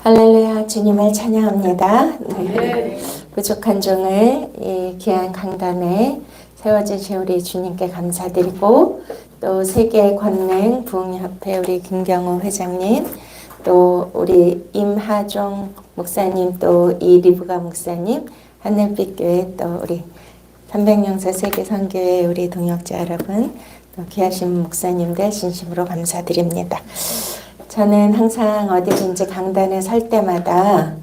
할렐루야, 주님을 찬양합니다. 네. 부족한 종을 이 귀한 강단에 세워주신 우리 주님께 감사드리고, 또 세계 권능 부흥협회 우리 김경우 회장님, 또 우리 임하종 목사님, 또 이리브가 목사님, 하늘빛교회, 또 우리 300명서 세계선교회 우리 동역자 여러분, 또 귀하신 목사님들 진심으로 감사드립니다. 저는 항상 어디든지 강단에 설 때마다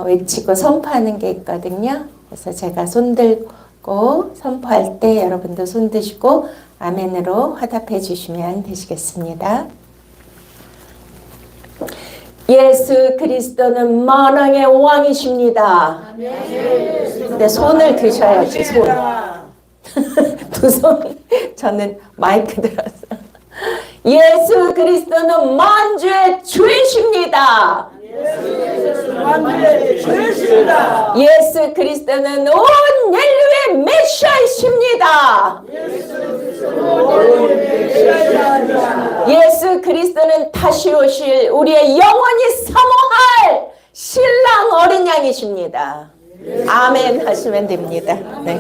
외치고 선포하는 게 있거든요. 그래서 제가 손 들고 선포할 때 여러분도 손 드시고 아멘으로 화답해 주시면 되시겠습니다. 예수 그리스도는 만왕의 왕이십니다. 근데 손을 드셔야지, 손. 두 손. 저는 마이크 들어서. 예수 그리스도는 만주의 주이십니다. 예수 그리스도는 온 인류의 메시아이십니다. 예수 그리스도는 다시 오실 우리의 영원히 사모할 신랑 어린 양이십니다. 아멘 하시면 됩니다. 네.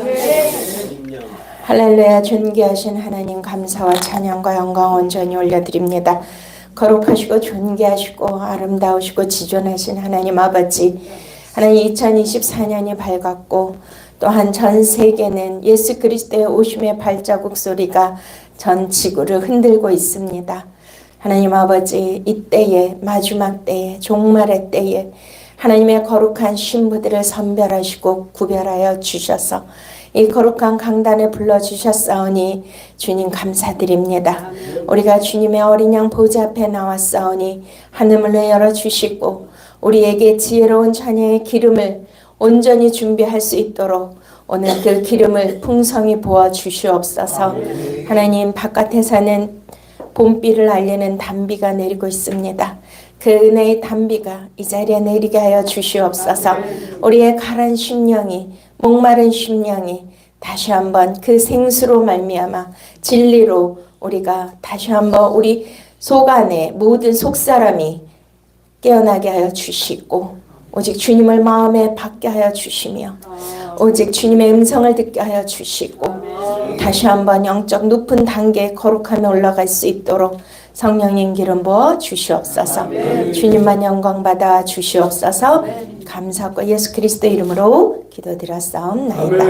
할렐루야. 존귀하신 하나님, 감사와 찬양과 영광 온전히 올려드립니다. 거룩하시고 존귀하시고 아름다우시고 지존하신 하나님 아버지, 하나님 2024년이 밝았고 또한 전 세계는 예수 그리스도의 오심의 발자국 소리가 전 지구를 흔들고 있습니다. 하나님 아버지, 이때에 마지막 때에 종말의 때에 하나님의 거룩한 신부들을 선별하시고 구별하여 주셔서 이 거룩한 강단에 불러주셨사오니 주님 감사드립니다. 우리가 주님의 어린 양 보좌 앞에 나왔사오니 하늘문을 열어주시고 우리에게 지혜로운 자녀의 기름을 온전히 준비할 수 있도록 오늘 그 기름을 풍성히 부어주시옵소서. 하나님, 바깥에서는 봄비를 알리는 단비가 내리고 있습니다. 그 은혜의 단비가 이 자리에 내리게 하여 주시옵소서. 우리의 가란 심령이, 목마른 심령이 다시 한번 그 생수로 말미암아 진리로 우리가 다시 한번 우리 속 안에 모든 속사람이 깨어나게 하여 주시고 오직 주님을 마음에 받게 하여 주시며 오직 주님의 음성을 듣게 하여 주시고 다시 한번 영적 높은 단계에 거룩함에 올라갈 수 있도록 성령님 기름 부어 주시옵소서. 주님만 영광 받아 주시옵소서. 감사하고 예수 그리스도 이름으로 기도드렸사옵나이다.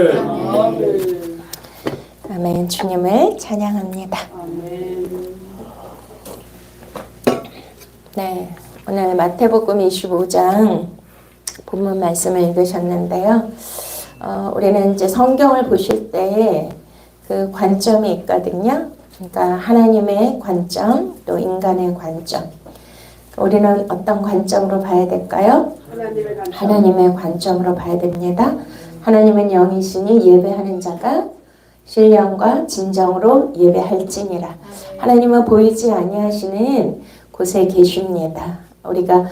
아멘. 주님을 찬양합니다. 네, 오늘 마태복음 25장 본문 말씀을 읽으셨는데요. 우리는 이제 성경을 보실 때 그 관점이 있거든요. 그러니까 하나님의 관점, 또 인간의 관점. 우리는 어떤 관점으로 봐야 될까요? 하나님의 관점으로 봐야 됩니다. 하나님은 영이시니 예배하는 자가 신령과 진정으로 예배할지니라. 하나님은 보이지 아니하시는 곳에 계십니다. 우리가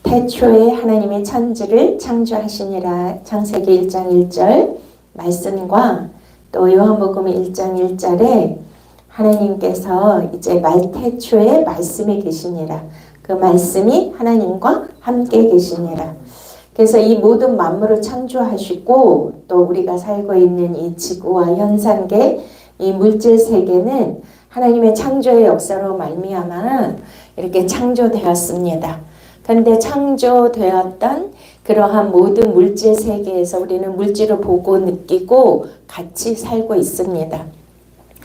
태초에 하나님이 천지를 창조하시니라 창세기 1장 1절 말씀과 또 요한복음 1장 1절에 하나님께서 이제 태초에 말씀이 계시니라. 그 말씀이 하나님과 함께 계시니라. 그래서 이 모든 만물을 창조하시고 또 우리가 살고 있는 이 지구와 현상계, 이 물질 세계는 하나님의 창조의 역사로 말미암아 이렇게 창조되었습니다. 그런데 창조되었던 그러한 모든 물질 세계에서 우리는 물질을 보고 느끼고 같이 살고 있습니다.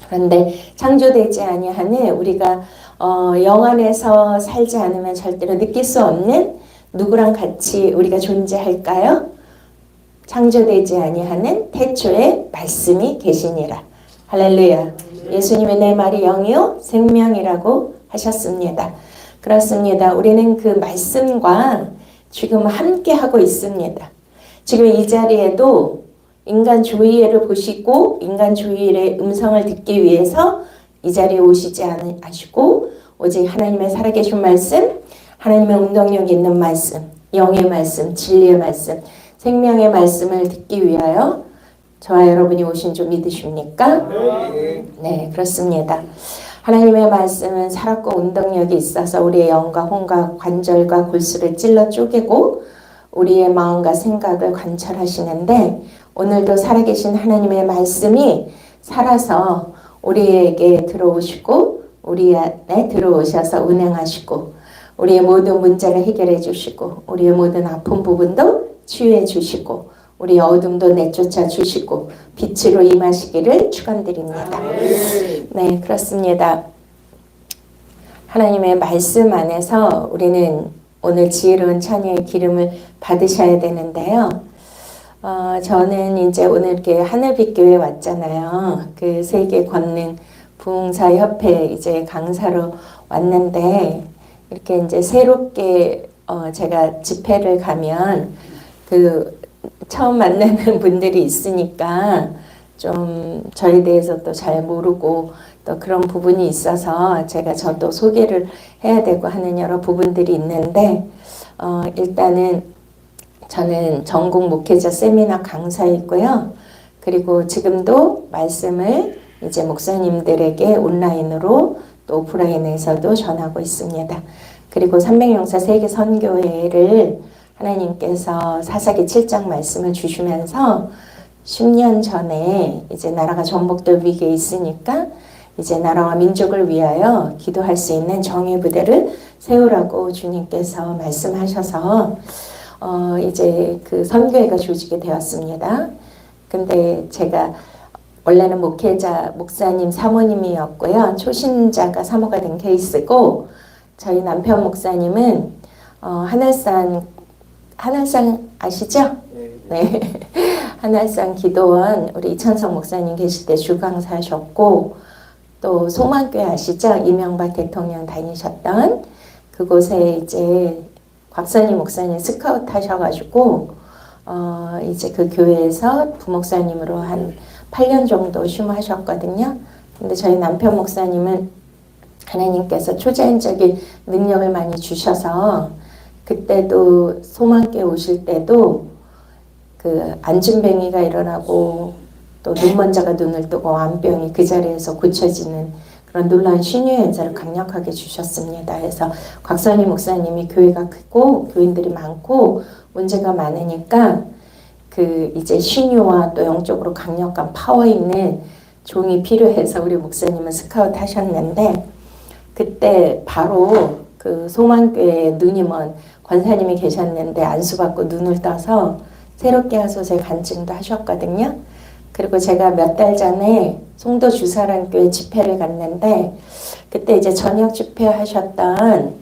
그런데 창조되지 아니하는 우리가 영 안에서 살지 않으면 절대로 느낄 수 없는 누구랑 같이 우리가 존재할까요? 창조되지 아니하는 태초에 말씀이 계시니라. 할렐루야. 예수님의 내 말이 영이요 생명이라고 하셨습니다. 그렇습니다. 우리는 그 말씀과 지금 함께 하고 있습니다. 지금 이 자리에도 인간 조이엘을 보시고 인간 조이엘의 음성을 듣기 위해서 이 자리에 오시지 않으시고 오직 하나님의 살아계신 말씀, 하나님의 운동력 있는 말씀, 영의 말씀, 진리의 말씀, 생명의 말씀을 듣기 위하여 저와 여러분이 오신 줄 믿으십니까? 네, 그렇습니다. 하나님의 말씀은 살았고 운동력이 있어서 우리의 영과 혼과 관절과 골수를 찔러 쪼개고 우리의 마음과 생각을 관찰하시는데 오늘도 살아계신 하나님의 말씀이 살아서 우리에게 들어오시고 우리 안에 들어오셔서 운행하시고 우리의 모든 문제를 해결해 주시고 우리의 모든 아픈 부분도 치유해 주시고 우리의 어둠도 내쫓아 주시고 빛으로 임하시기를 축원드립니다. 네, 그렇습니다. 하나님의 말씀 안에서 우리는 오늘 지혜로운 처녀의 기름을 받으셔야 되는데요. 저는 이제 오늘 이렇게 하늘빛교회 왔잖아요. 그 세계 권능 부흥사협회 이제 강사로 왔는데 이렇게 이제 새롭게 제가 집회를 가면 그 처음 만나는 분들이 있으니까 좀 저에 대해서 또 잘 모르고 또 그런 부분이 있어서 저도 소개를 해야 되고 하는 여러 부분들이 있는데 일단은 저는 전국 목회자 세미나 강사이고요. 그리고 지금도 말씀을 이제 목사님들에게 온라인으로 또 오프라인에서도 전하고 있습니다. 그리고 300용사 세계 선교회를 하나님께서 사사기 7장 말씀을 주시면서 10년 전에 이제 나라가 전복될 위기에 있으니까 이제 나라와 민족을 위하여 기도할 수 있는 정의 부대를 세우라고 주님께서 말씀하셔서 이제 그 선교회가 조직이 되었습니다. 근데 제가 원래는 목회자, 목사님, 사모님이었고요. 초신자가 사모가 된 케이스고 저희 남편 목사님은 하늘산 아시죠? 네. 하늘산 기도원 우리 이찬석 목사님 계실 때 주강사하셨고 또 소망교회 아시죠? 이명박 대통령 다니셨던 그곳에 이제 곽선희 목사님 스카우트 하셔가지고 이제 그 교회에서 부목사님으로 한 8년 정도 심하셨거든요. 근데 저희 남편 목사님은 하나님께서 초자연적인 능력을 많이 주셔서 그때도 소망교회 오실 때도 그 안진뱅이가 일어나고 또 눈먼자가 눈을 뜨고 완병이 그 자리에서 고쳐지는 그런 놀라운 신유의 연사를 강력하게 주셨습니다. 그래서 곽선희 목사님이 교회가 크고 교인들이 많고 문제가 많으니까 그 이제 신유와 또 영적으로 강력한 파워 있는 종이 필요해서 우리 목사님은 스카우트 하셨는데 그때 바로 그 소망교회에 눈이 먼 권사님이 계셨는데 안수받고 눈을 떠서 새롭게 하소서 간증도 하셨거든요. 그리고 제가 몇 달 전에 송도 주사랑교회 집회를 갔는데 그때 이제 저녁 집회 하셨던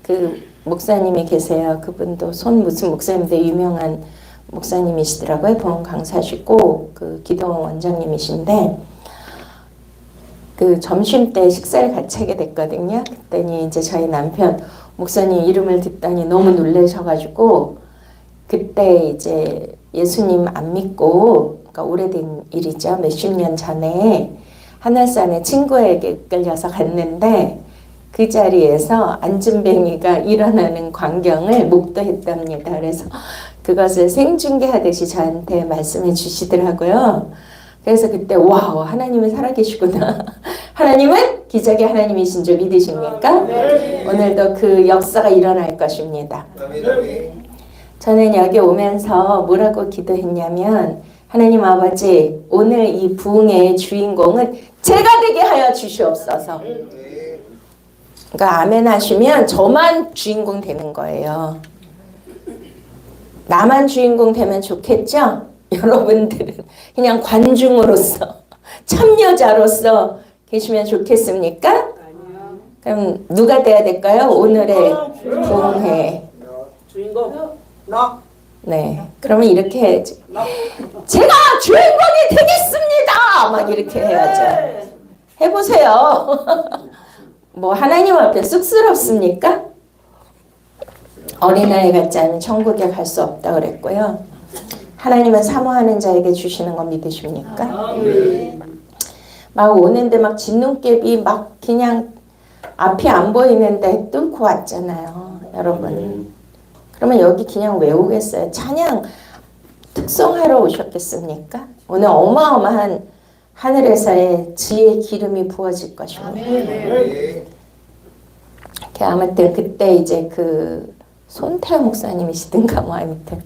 그 목사님이 계세요. 그분도 무슨 목사님인데 유명한 목사님이시더라고요. 보험 강사시고 그 기도원 원장님이신데 그 점심 때 식사를 같이 하게 됐거든요. 그랬더니 이제 저희 남편 목사님 이름을 듣더니 너무 놀라셔가지고 그때 이제 예수님 안 믿고 그러니까 오래된 일이죠. 몇십 년 전에 하늘산에 친구에게 이끌려서 갔는데 그 자리에서 안진뱅이가 일어나는 광경을 목도했답니다. 그래서 그것을 생중계하듯이 저한테 말씀해 주시더라고요. 그래서 그때 와우 하나님은 살아계시구나. 하나님은 기적의 하나님이신 줄 믿으십니까? 네. 오늘도 그 역사가 일어날 것입니다. 네. 저는 여기 오면서 뭐라고 기도했냐면 하나님 아버지 오늘 이 부흥의 주인공은 제가 되게 하여 주시옵소서. 그러니까 아멘 하시면 저만 주인공 되는 거예요. 나만 주인공 되면 좋겠죠? 여러분들은 그냥 관중으로서 참여자로서 계시면 좋겠습니까? 그럼 누가 돼야 될까요? 오늘의 부흥회 주인공 나. 네, 그러면 이렇게 해야지. 제가 주인공이 되겠습니다. 막 이렇게 해야죠. 해보세요. 뭐 하나님 앞에 쑥스럽습니까? 어린아이 같지 않으면 천국에 갈 수 없다 그랬고요. 하나님은 사모하는 자에게 주시는 거 믿으십니까? 막 오는데 막 진눈깨비 막 그냥 앞이 안 보이는데 뚫고 왔잖아요. 여러분. 그러면 여기 그냥 왜 오겠어요? 찬양 특송하러 오셨겠습니까? 오늘 어마어마한 하늘에서의 지혜의 기름이 부어질 것입니다. 아무튼 그때 이제 그 손태호 목사님이시든가 뭐 아무튼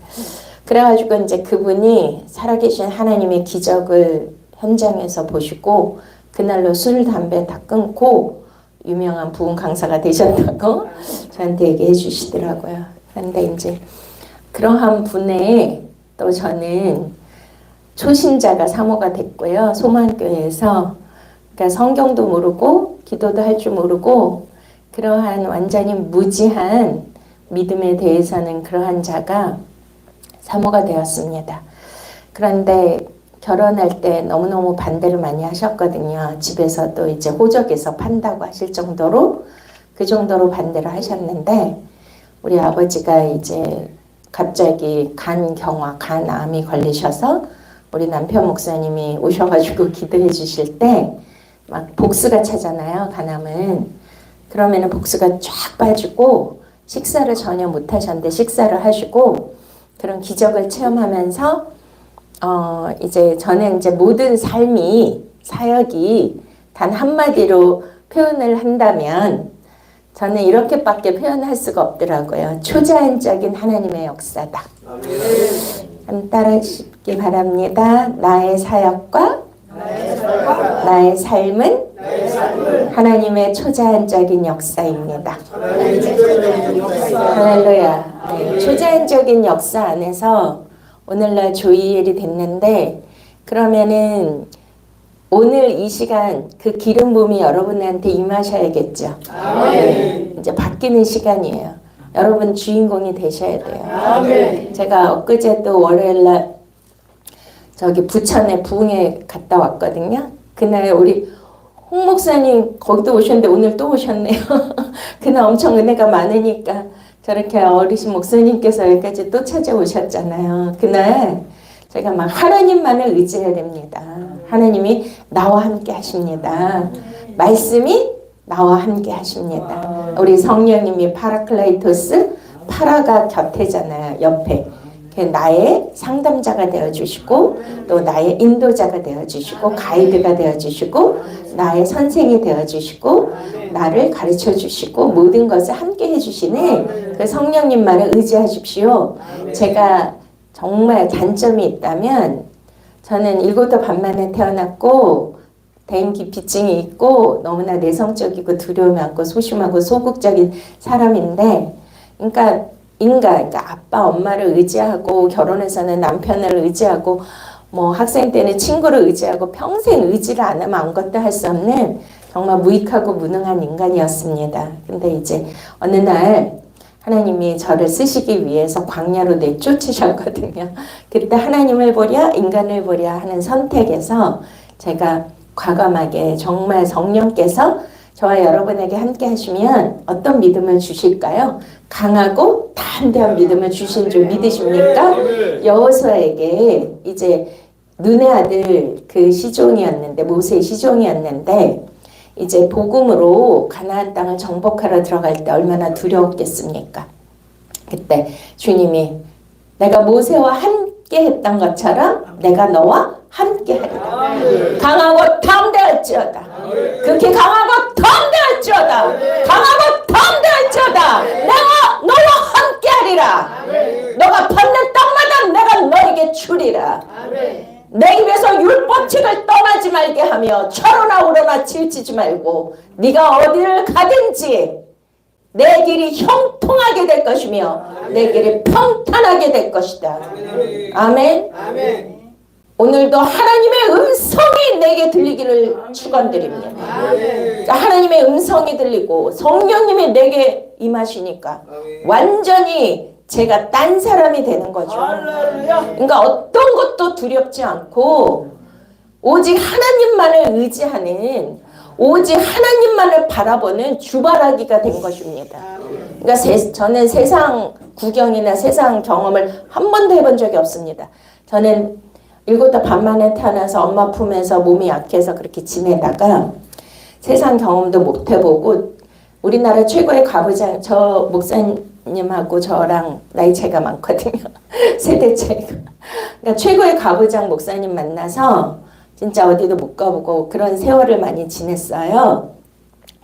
그래가지고 이제 그분이 살아계신 하나님의 기적을 현장에서 보시고 그날로 술, 담배 다 끊고 유명한 부흥 강사가 되셨다고 저한테 얘기해 주시더라고요. 그런데 이제 그러한 분에 또 저는 초신자가 사모가 됐고요. 소망교회에서 그러니까 성경도 모르고 기도도 할 줄 모르고 그러한 완전히 무지한 믿음에 대해서는 그러한 자가 사모가 되었습니다. 그런데 결혼할 때 너무너무 반대를 많이 하셨거든요. 집에서도 이제 호적에서 판다고 하실 정도로 그 정도로 반대를 하셨는데 우리 아버지가 이제 갑자기 간경화, 간암이 걸리셔서 우리 남편 목사님이 오셔가지고 기도해 주실 때 막 복수가 차잖아요. 간암은. 그러면은 복수가 쫙 빠지고 식사를 전혀 못 하셨는데 식사를 하시고 그런 기적을 체험하면서 이제 저는 이제 모든 삶이 사역이 단 한마디로 표현을 한다면 저는 이렇게밖에 표현할 수가 없더라고요. 초자연적인 하나님의 역사다. 따라하시기 바랍니다. 나의 사역과 나의 삶은 하나님의 초자연적인 역사입니다. 할렐루야. 네, 초자연적인 역사 안에서 오늘날 조이엘이 됐는데 그러면은 오늘 이 시간 그 기름 부음이 여러분한테 임하셔야겠죠. 네, 이제 바뀌는 시간이에요. 여러분 주인공이 되셔야 돼요. 제가 엊그제 또 월요일날 저기 부천에 부흥에 갔다 왔거든요. 그날 우리 홍 목사님 거기도 오셨는데 오늘 또 오셨네요. 그날 엄청 은혜가 많으니까 저렇게 어르신 목사님께서 여기까지 또 찾아오셨잖아요. 그날 제가 막 하나님만을 의지해야 됩니다. 하나님이 나와 함께 하십니다. 말씀이 나와 함께 하십니다. 우리 성령님이 파라클라이토스, 파라가 곁에잖아요. 옆에. 나의 상담자가 되어주시고 또 나의 인도자가 되어주시고 가이드가 되어주시고 나의 선생이 되어주시고 나를 가르쳐주시고 모든 것을 함께 해주시는 그 성령님만을 의지하십시오. 제가 정말 단점이 있다면 저는 7도 반 만에 태어났고 대인기피증이 있고 너무나 내성적이고 두려움이 많고 소심하고 소극적인 사람인데 그러니까 아빠 엄마를 의지하고 결혼해서는 남편을 의지하고 뭐 학생 때는 친구를 의지하고 평생 의지를 안 하면 아무것도 할 수 없는 정말 무익하고 무능한 인간이었습니다. 근데 이제 어느 날 하나님이 저를 쓰시기 위해서 광야로 내쫓으셨거든요. 그때 하나님을 보랴 인간을 보랴 하는 선택에서 제가 과감하게 정말 성령께서 저와 여러분에게 함께 하시면 어떤 믿음을 주실까요? 강하고 담대한 믿음을 주신 줄 믿으십니까? 여호수아에게 이제 눈의 아들 그 시종이었는데 모세의 시종이었는데 이제 복음으로 가나안 땅을 정복하러 들어갈 때 얼마나 두려웠겠습니까? 그때 주님이 내가 모세와 함께 했던 것처럼 내가 너와 함께 하리라. 강하고 담대할지어다. 그렇게 강하고 담대할지어다. 강하고 담대할지어다. 내가 너와 함께 하리라. 너가 받는 땅마다 내가 너에게 주리라. 내 입에서 율법칙을 떠나지 말게 하며 철로나 우러나 치우치지 말고 네가 어디를 가든지 내 길이 형통하게 될 것이며 내 길이 평탄하게 될 것이다. 아멘. 오늘도 하나님의 음성이 내게 들리기를 축원드립니다. 하나님의 음성이 들리고 성령님이 내게 임하시니까 완전히 제가 딴 사람이 되는 거죠. 그러니까 어떤 것도 두렵지 않고 오직 하나님만을 의지하는 오직 하나님만을 바라보는 주바라기가 된 것입니다. 그러니까 저는 세상 구경이나 세상 경험을 한 번도 해본 적이 없습니다. 저는 7도 반 만에 태어나서 엄마 품에서 몸이 약해서 그렇게 지내다가 세상 경험도 못 해보고 우리나라 최고의 가부장 저 목사님하고 저랑 나이 차이가 많거든요. 세대 차이가. 그러니까 최고의 가부장 목사님 만나서 진짜 어디도 못 가보고 그런 세월을 많이 지냈어요.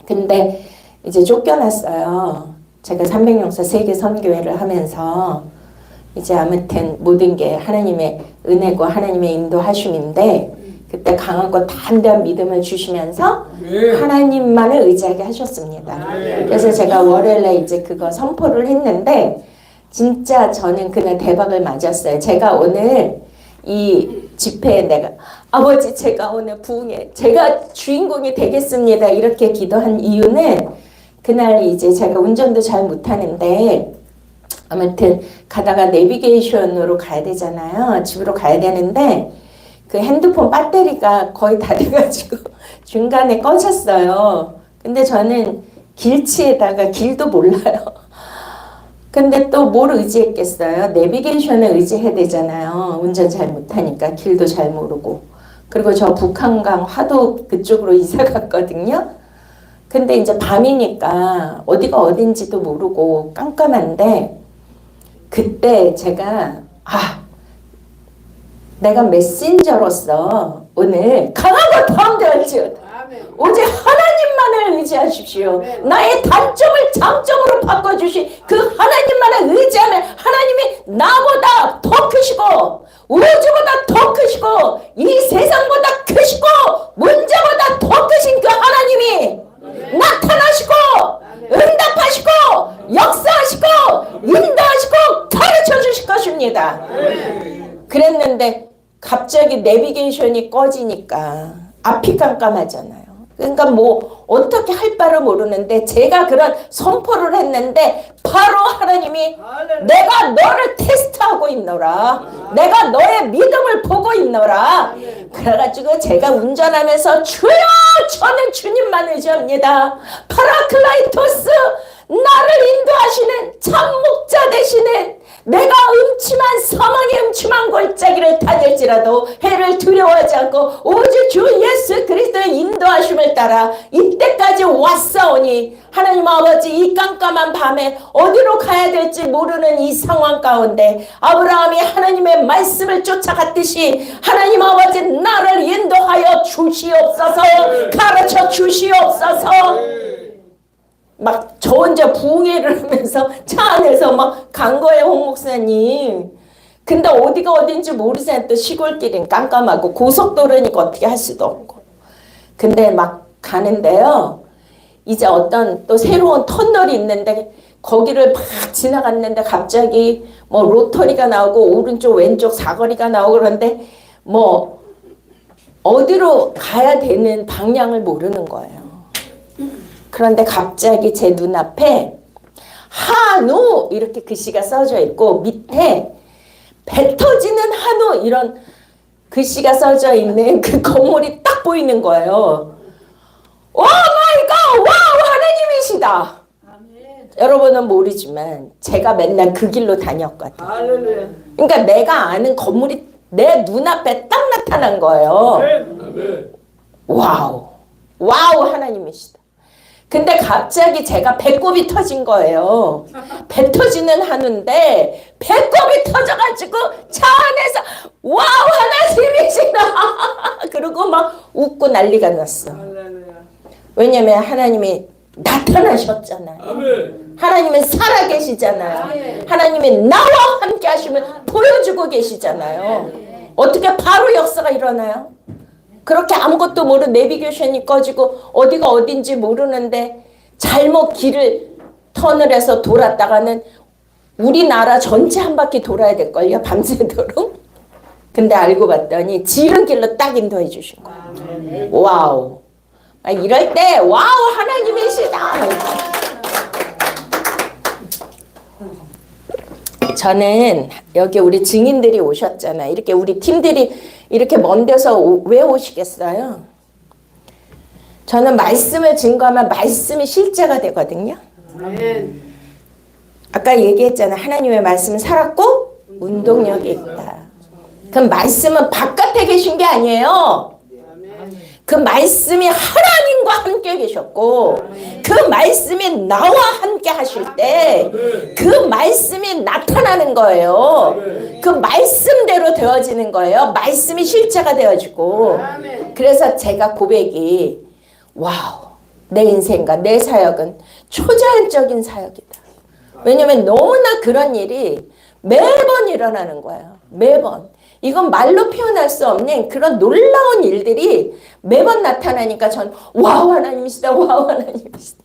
근데 이제 쫓겨났어요. 제가 300용사 세계 선교회를 하면서 이제 아무튼 모든 게 하나님의 은혜고 하나님의 인도하심인데 그때 강하고 담대한 믿음을 주시면서 하나님만을 의지하게 하셨습니다. 그래서 제가 월요일에 이제 그거 선포를 했는데 진짜 저는 그날 대박을 맞았어요. 제가 오늘 이 집회에 내가 아버지 제가 오늘 부흥에 제가 주인공이 되겠습니다. 이렇게 기도한 이유는 그날 이제 제가 운전도 잘 못하는데 아무튼 가다가 내비게이션으로 가야 되잖아요. 집으로 가야 되는데 그 핸드폰 배터리가 거의 다 돼가지고 중간에 꺼졌어요. 근데 저는 길치에다가 길도 몰라요. 근데 또 뭘 의지했겠어요? 내비게이션을 의지해야 되잖아요. 운전 잘 못하니까 길도 잘 모르고. 그리고 저 북한강 화도 그쪽으로 이사 갔거든요. 근데 이제 밤이니까 어디가 어딘지도 모르고 깜깜한데 그때 제가 내가 메신저로서 오늘 강하고 담대할지어다. 오직 하나님만을 의지하십시오. 나의 단점을 장점으로 바꿔주신 그 하나님만을 의지하면 하나님이 나보다 더 크시고 우주보다 더 크시고 이 세상보다 크시고 문제보다 더 크신 그 하나님이 나타나시고 응답하시고 역사하시고 인도하시고 가르쳐 주실 것입니다. 그랬는데 갑자기 내비게이션이 꺼지니까 앞이 깜깜하잖아요. 그러니까 뭐 어떻게 할 바를 모르는데 제가 그런 선포를 했는데 바로 하나님이 내가 너를 테스트하고 있노라. 내가 너의 믿음을 보고 있노라. 그래가지고 제가 운전하면서 주여 저는 주님만 의지합니다. 파라클라이토스 나를 인도하시는 참목자 되시는 내가 음침한 사망의 음침한 골짜기를 다닐지라도 해를 두려워하지 않고 오직 주 예수 그리스도의 인도하심을 따라 이때까지 왔사오니 하나님 아버지 이 깜깜한 밤에 어디로 가야 될지 모르는 이 상황 가운데 아브라함이 하나님의 말씀을 쫓아갔듯이 하나님 아버지 나를 인도하여 주시옵소서 가르쳐 주시옵소서. 막 저 혼자 부흥회를 하면서 차 안에서 막 간 거예요, 홍 목사님. 근데 어디가 어딘지 모르잖아요. 또 시골길은 깜깜하고 고속도로니까 어떻게 할 수도 없고. 근데 막 가는데요. 이제 어떤 또 새로운 터널이 있는데 거기를 막 지나갔는데 갑자기 뭐 로터리가 나오고 오른쪽 왼쪽 사거리가 나오고 그런데 뭐 어디로 가야 되는 방향을 모르는 거예요. 그런데 갑자기 제 눈앞에 한우 이렇게 글씨가 써져 있고 밑에 배 터지는 한우 이런 글씨가 써져 있는 그 건물이 딱 보이는 거예요. 오 마이 갓! 와우! 하나님이시다. 아멘. 여러분은 모르지만 제가 맨날 그 길로 다녔거든요. 할렐루야. 그러니까 내가 아는 건물이 내 눈앞에 딱 나타난 거예요. 아멘. 와우! 와우! 하나님이시다. 근데 갑자기 제가 배꼽이 터진 거예요. 배 터지는 한우인데 배꼽이 터져가지고 차 안에서 와우 하나님이시다. 그리고 막 웃고 난리가 났어. 왜냐면 하나님이 나타나셨잖아요. 하나님은 살아계시잖아요. 하나님이 나와 함께 하시면 보여주고 계시잖아요. 어떻게 바로 역사가 일어나요? 그렇게 아무것도 모르는 내비게이션이 꺼지고 어디가 어딘지 모르는데 잘못 길을 턴을 해서 돌았다가는 우리나라 전체 한 바퀴 돌아야 될걸요. 밤새도록. 근데 알고 봤더니 지름길로 딱 인도해 주신 거예요. 와우. 이럴 때 와우 하나님이시다. 저는 여기 우리 증인들이 오셨잖아요. 이렇게 우리 팀들이 이렇게 먼 데서 왜 오시겠어요? 저는 말씀을 증거하면 말씀이 실제가 되거든요. 아까 얘기했잖아요. 하나님의 말씀은 살았고 운동력이 있다. 그럼 말씀은 바깥에 계신 게 아니에요. 그 말씀이 하나님과 함께 계셨고 그 말씀이 나와 함께 하실 때 그 말씀이 나타나는 거예요. 그 말씀대로 되어지는 거예요. 말씀이 실제가 되어지고. 그래서 제가 고백이 와우, 내 인생과 내 사역은 초자연적인 사역이다. 왜냐면 너무나 그런 일이 매번 일어나는 거예요. 매번. 이건 말로 표현할 수 없는 그런 놀라운 일들이 매번 나타나니까 전 와우 하나님이시다. 와우 하나님이시다.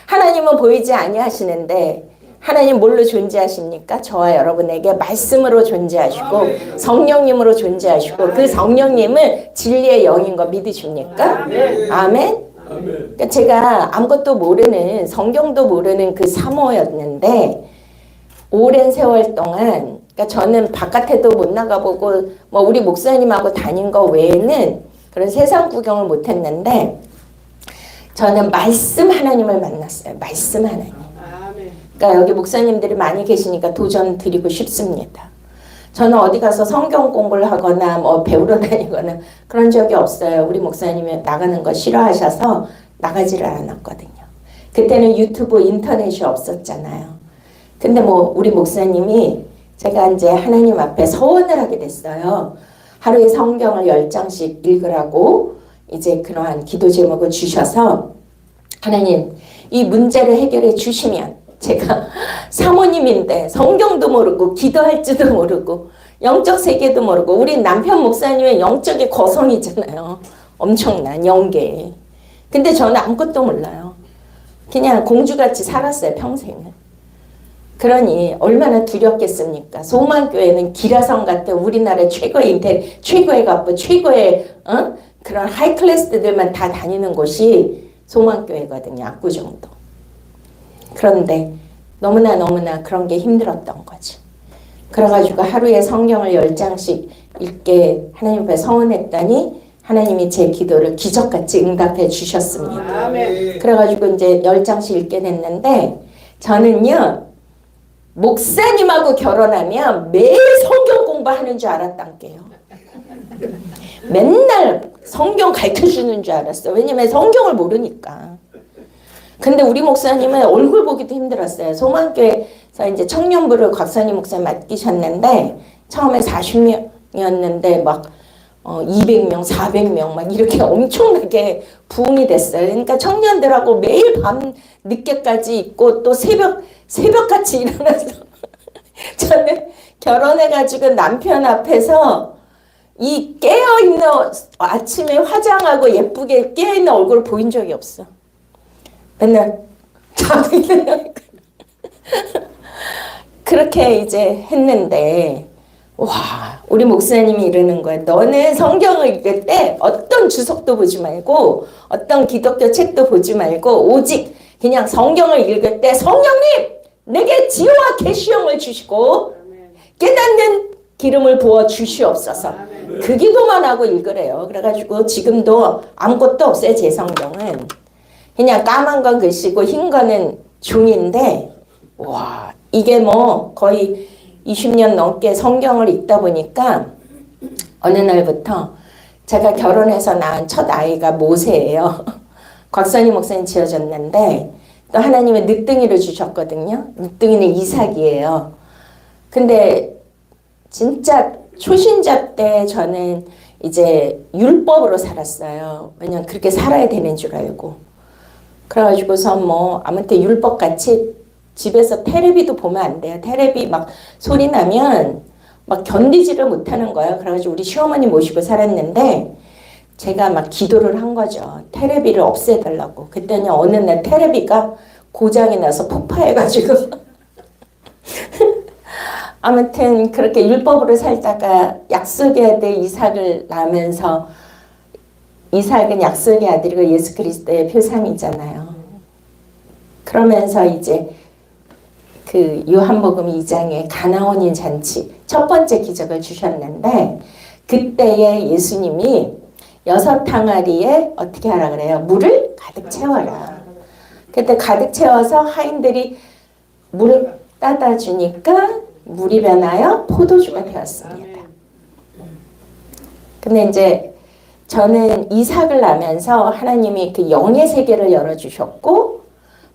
하나님은 보이지 아니하시는데 하나님 뭘로 존재하십니까? 저와 여러분에게 말씀으로 존재하시고 성령님으로 존재하시고 그 성령님을 진리의 영인 거 믿으십니까? 아멘. 그러니까 제가 아무것도 모르는 성경도 모르는 그 사모였는데 오랜 세월 동안 그러니까 저는 바깥에도 못 나가보고 뭐 우리 목사님하고 다닌 거 외에는 그런 세상 구경을 못 했는데 저는 말씀 하나님을 만났어요. 말씀 하나님. 그러니까 여기 목사님들이 많이 계시니까 도전 드리고 싶습니다. 저는 어디 가서 성경 공부를 하거나 뭐 배우러 다니거나 그런 적이 없어요. 우리 목사님이 나가는 거 싫어하셔서 나가지를 않았거든요. 그때는 유튜브 인터넷이 없었잖아요. 근데 뭐 우리 목사님이 제가 이제 하나님 앞에 서원을 하게 됐어요. 하루에 성경을 10장씩 읽으라고 이제 그러한 기도 제목을 주셔서 하나님 이 문제를 해결해 주시면 제가 사모님인데 성경도 모르고 기도할 줄도 모르고 영적 세계도 모르고 우리 남편 목사님의 영적인 거성이잖아요. 엄청난 영계. 근데 저는 아무것도 몰라요. 그냥 공주같이 살았어요. 평생을. 그러니 얼마나 두렵겠습니까? 소망교회는 기라성 같은 우리나라 최고의 인텔, 최고의 갑부, 최고의 그런 하이클래스들만 다 다니는 곳이 소망교회거든요. 압구정도. 그런데 너무나 그런 게 힘들었던 거죠. 그래가지고 하루에 성경을 10장씩 읽게 하나님 앞에 서원했더니 하나님이 제 기도를 기적같이 응답해 주셨습니다. 그래가지고 이제 10장씩 읽게 됐는데 저는요 목사님하고 결혼하면 매일 성경 공부하는 줄 알았단 게요. 맨날 성경 가르쳐주는 줄 알았어요. 왜냐면 성경을 모르니까. 근데 우리 목사님은 얼굴 보기도 힘들었어요. 소망교회에서 이제 청년부를 곽선희 목사님 맡기셨는데 처음에 40명이었는데 막 200명, 400명 막 이렇게 엄청나게 부흥이 됐어요. 그러니까 청년들하고 매일 밤 늦게까지 있고 또 새벽같이 일어나서 저는 결혼해가지고 남편 앞에서 이 깨어있는 아침에 화장하고 예쁘게 깨어있는 얼굴을 보인 적이 없어. 맨날 자고 있는 그렇게 이제 했는데 와 우리 목사님이 이러는 거야. 너는 성경을 읽을 때 어떤 주석도 보지 말고 어떤 기독교 책도 보지 말고 오직 그냥 성경을 읽을 때 성령님 내게 지혜와 계시형을 주시고 깨닫는 기름을 부어 주시옵소서. 그 기도만 하고 읽으래요. 그래가지고 지금도 아무것도 없어요. 제 성경은. 그냥 까만 건 글씨고 흰 거는 종인데 와 이게 뭐 거의 20년 넘게 성경을 읽다 보니까 어느 날부터 제가 결혼해서 낳은 첫 아이가 모세예요. 곽선희 목사님 지어줬는데 또 하나님의 늦둥이를 주셨거든요. 늦둥이는 이삭이에요. 근데 진짜 초신자 때 저는 이제 율법으로 살았어요. 왜냐면 그렇게 살아야 되는 줄 알고. 그래가지고서 뭐 아무튼 율법같이 집에서 테레비도 보면 안 돼요. 테레비 막 소리 나면 막 견디지를 못하는 거예요. 그래가지고 우리 시어머니 모시고 살았는데 제가 막 기도를 한 거죠. 테레비를 없애달라고. 그랬더니 어느 날 테레비가 고장이 나서 폭파해가지고 아무튼 그렇게 율법으로 살다가 약속의 아들 이삭을 낳으면서 이삭은 약속의 아들이고 예수 그리스도의 표상이잖아요. 그러면서 이제 그 요한복음 2장에 가나온인 잔치 첫 번째 기적을 주셨는데 그때에 예수님이 6 항아리에 어떻게 하라 그래요? 물을 가득 채워라. 그때 가득 채워서 하인들이 물을 따다 주니까 물이 변하여 포도주가 되었습니다. 근데 이제 저는 이삭을 낳으면서 하나님이 그 영의 세계를 열어주셨고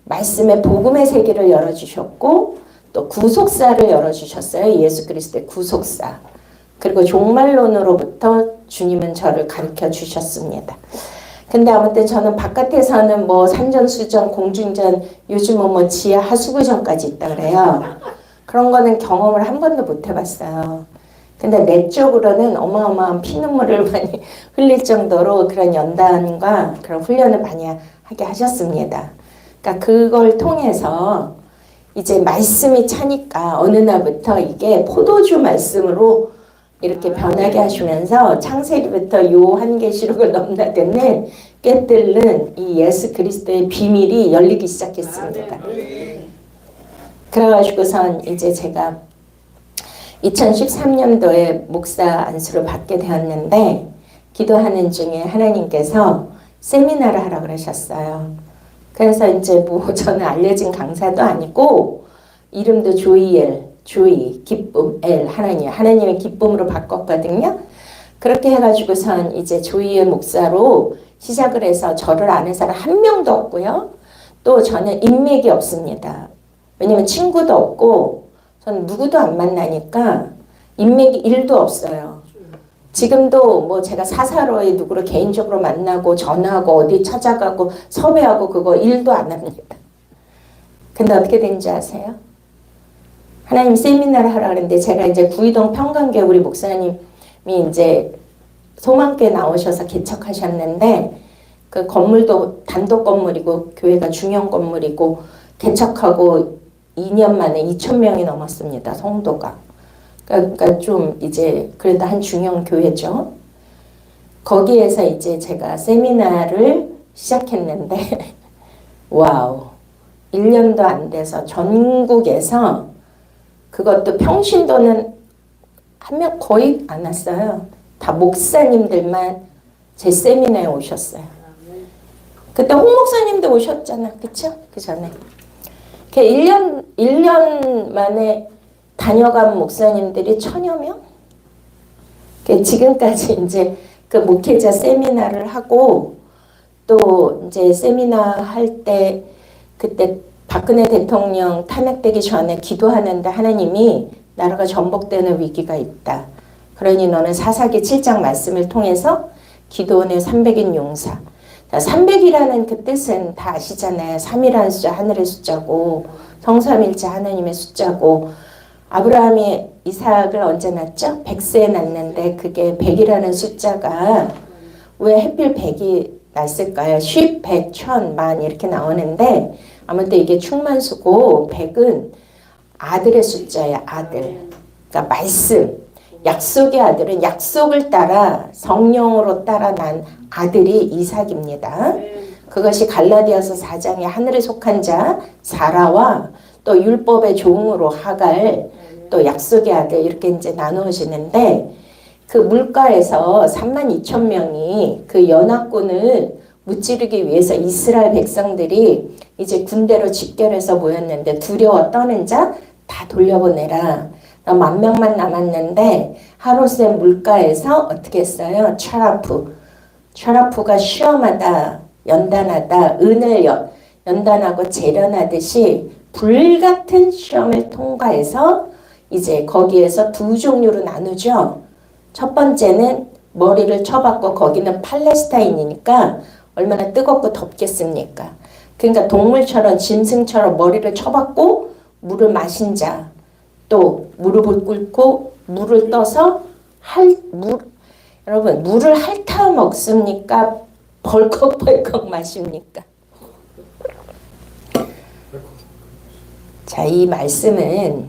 말씀의 복음의 세계를 열어주셨고 또 구속사를 열어주셨어요. 예수 그리스도의 구속사. 그리고 종말론으로부터 주님은 저를 가르쳐 주셨습니다. 근데 아무튼 저는 바깥에서는 뭐 산전수전, 공중전, 요즘은 뭐 지하 하수구전까지 있다 그래요. 그런 거는 경험을 한 번도 못 해봤어요. 근데 내적으로는 어마어마한 피눈물을 많이 흘릴 정도로 그런 연단과 그런 훈련을 많이 하게 하셨습니다. 그러니까 그걸 통해서 이제 말씀이 차니까 어느 날부터 이게 포도주 말씀으로 이렇게 변하게 하시면서 창세기부터 요한계시록을 넘나드는 깨뚫는 이 예수 그리스도의 비밀이 열리기 시작했습니다. 그래가지고선 이제 제가 2013년도에 목사 안수를 받게 되었는데 기도하는 중에 하나님께서 세미나를 하라 그러셨어요. 그래서 이제 뭐 저는 알려진 강사도 아니고 이름도 조이엘, 조이, 기쁨, 엘, 하나님의 기쁨으로 바꿨거든요. 그렇게 해가지고선 이제 조이엘 목사로 시작을 해서 저를 아는 사람 한 명도 없고요. 또 저는 인맥이 없습니다. 왜냐면 친구도 없고 저는 누구도 안 만나니까 인맥이 1도 없어요. 지금도 뭐 제가 사사로이 누구를 개인적으로 만나고 전화하고 어디 찾아가고 섭외하고 그거 1도 안 합니다. 근데 어떻게 된지 아세요? 하나님 세미나를 하라 그랬는데 제가 이제 구이동 평강교회 우리 목사님이 이제 소망교회 나오셔서 개척하셨는데 그 건물도 단독 건물이고 교회가 중형 건물이고 개척하고 2년 만에 2,000명이 넘었습니다. 성도가. 그러니까 좀 이제 그래도 한 중형 교회죠. 거기에서 이제 제가 세미나를 시작했는데 와우 1년도 안 돼서 전국에서 그것도 평신도는 한 명 거의 안 왔어요. 다 목사님들만 제 세미나에 오셨어요. 그때 홍 목사님도 오셨잖아. 그쵸? 그 전에. 1년 만에 다녀간 목사님들이 1000여 명? 지금까지 이제 그 목회자 세미나를 하고 또 이제 세미나 할 때 그때 박근혜 대통령 탄핵되기 전에 기도하는데 하나님이 나라가 전복되는 위기가 있다. 그러니 너는 사사기 7장 말씀을 통해서 기도원의 300인 용사. 300이라는 그 뜻은 다 아시잖아요. 3이라는 숫자 하늘의 숫자고 성삼일체 하나님의 숫자고 아브라함이 이삭을 언제 낳았죠? 100세에 낳는데 그게 100이라는 숫자가 왜 하필 100이 났을까요? 10, 100, 1000, 만 이렇게 나오는데 아무튼 이게 충만수고 100은 아들의 숫자예요. 아들. 그러니까 말씀. 약속의 아들은 약속을 따라 성령으로 따라 난 아들이 이삭입니다. 그것이 갈라디아서 4장에 하늘에 속한 자 사라와 또 율법의 종으로 하갈 또 약속의 아들 이렇게 이제 나누어지는데 그 물가에서 32,000명이 그 연합군을 무찌르기 위해서 이스라엘 백성들이 이제 군대로 집결해서 모였는데 두려워 떠는 자 다 돌려보내라. 10,000명만 남았는데 하루새 물가에서 어떻게 했어요? 차라프가 시험하다, 연단하다, 은을 연단하고 재련하듯이 불같은 시험을 통과해서 이제 거기에서 두 종류로 나누죠. 첫 번째는 머리를 쳐박고 거기는 팔레스타인이니까 얼마나 뜨겁고 덥겠습니까? 그러니까 동물처럼 짐승처럼 머리를 쳐박고 물을 마신 자, 또 무릎을 꿇고 물을 떠서 여러분 물을 핥아 먹습니까? 벌컥벌컥 마십니까? 자, 이 말씀은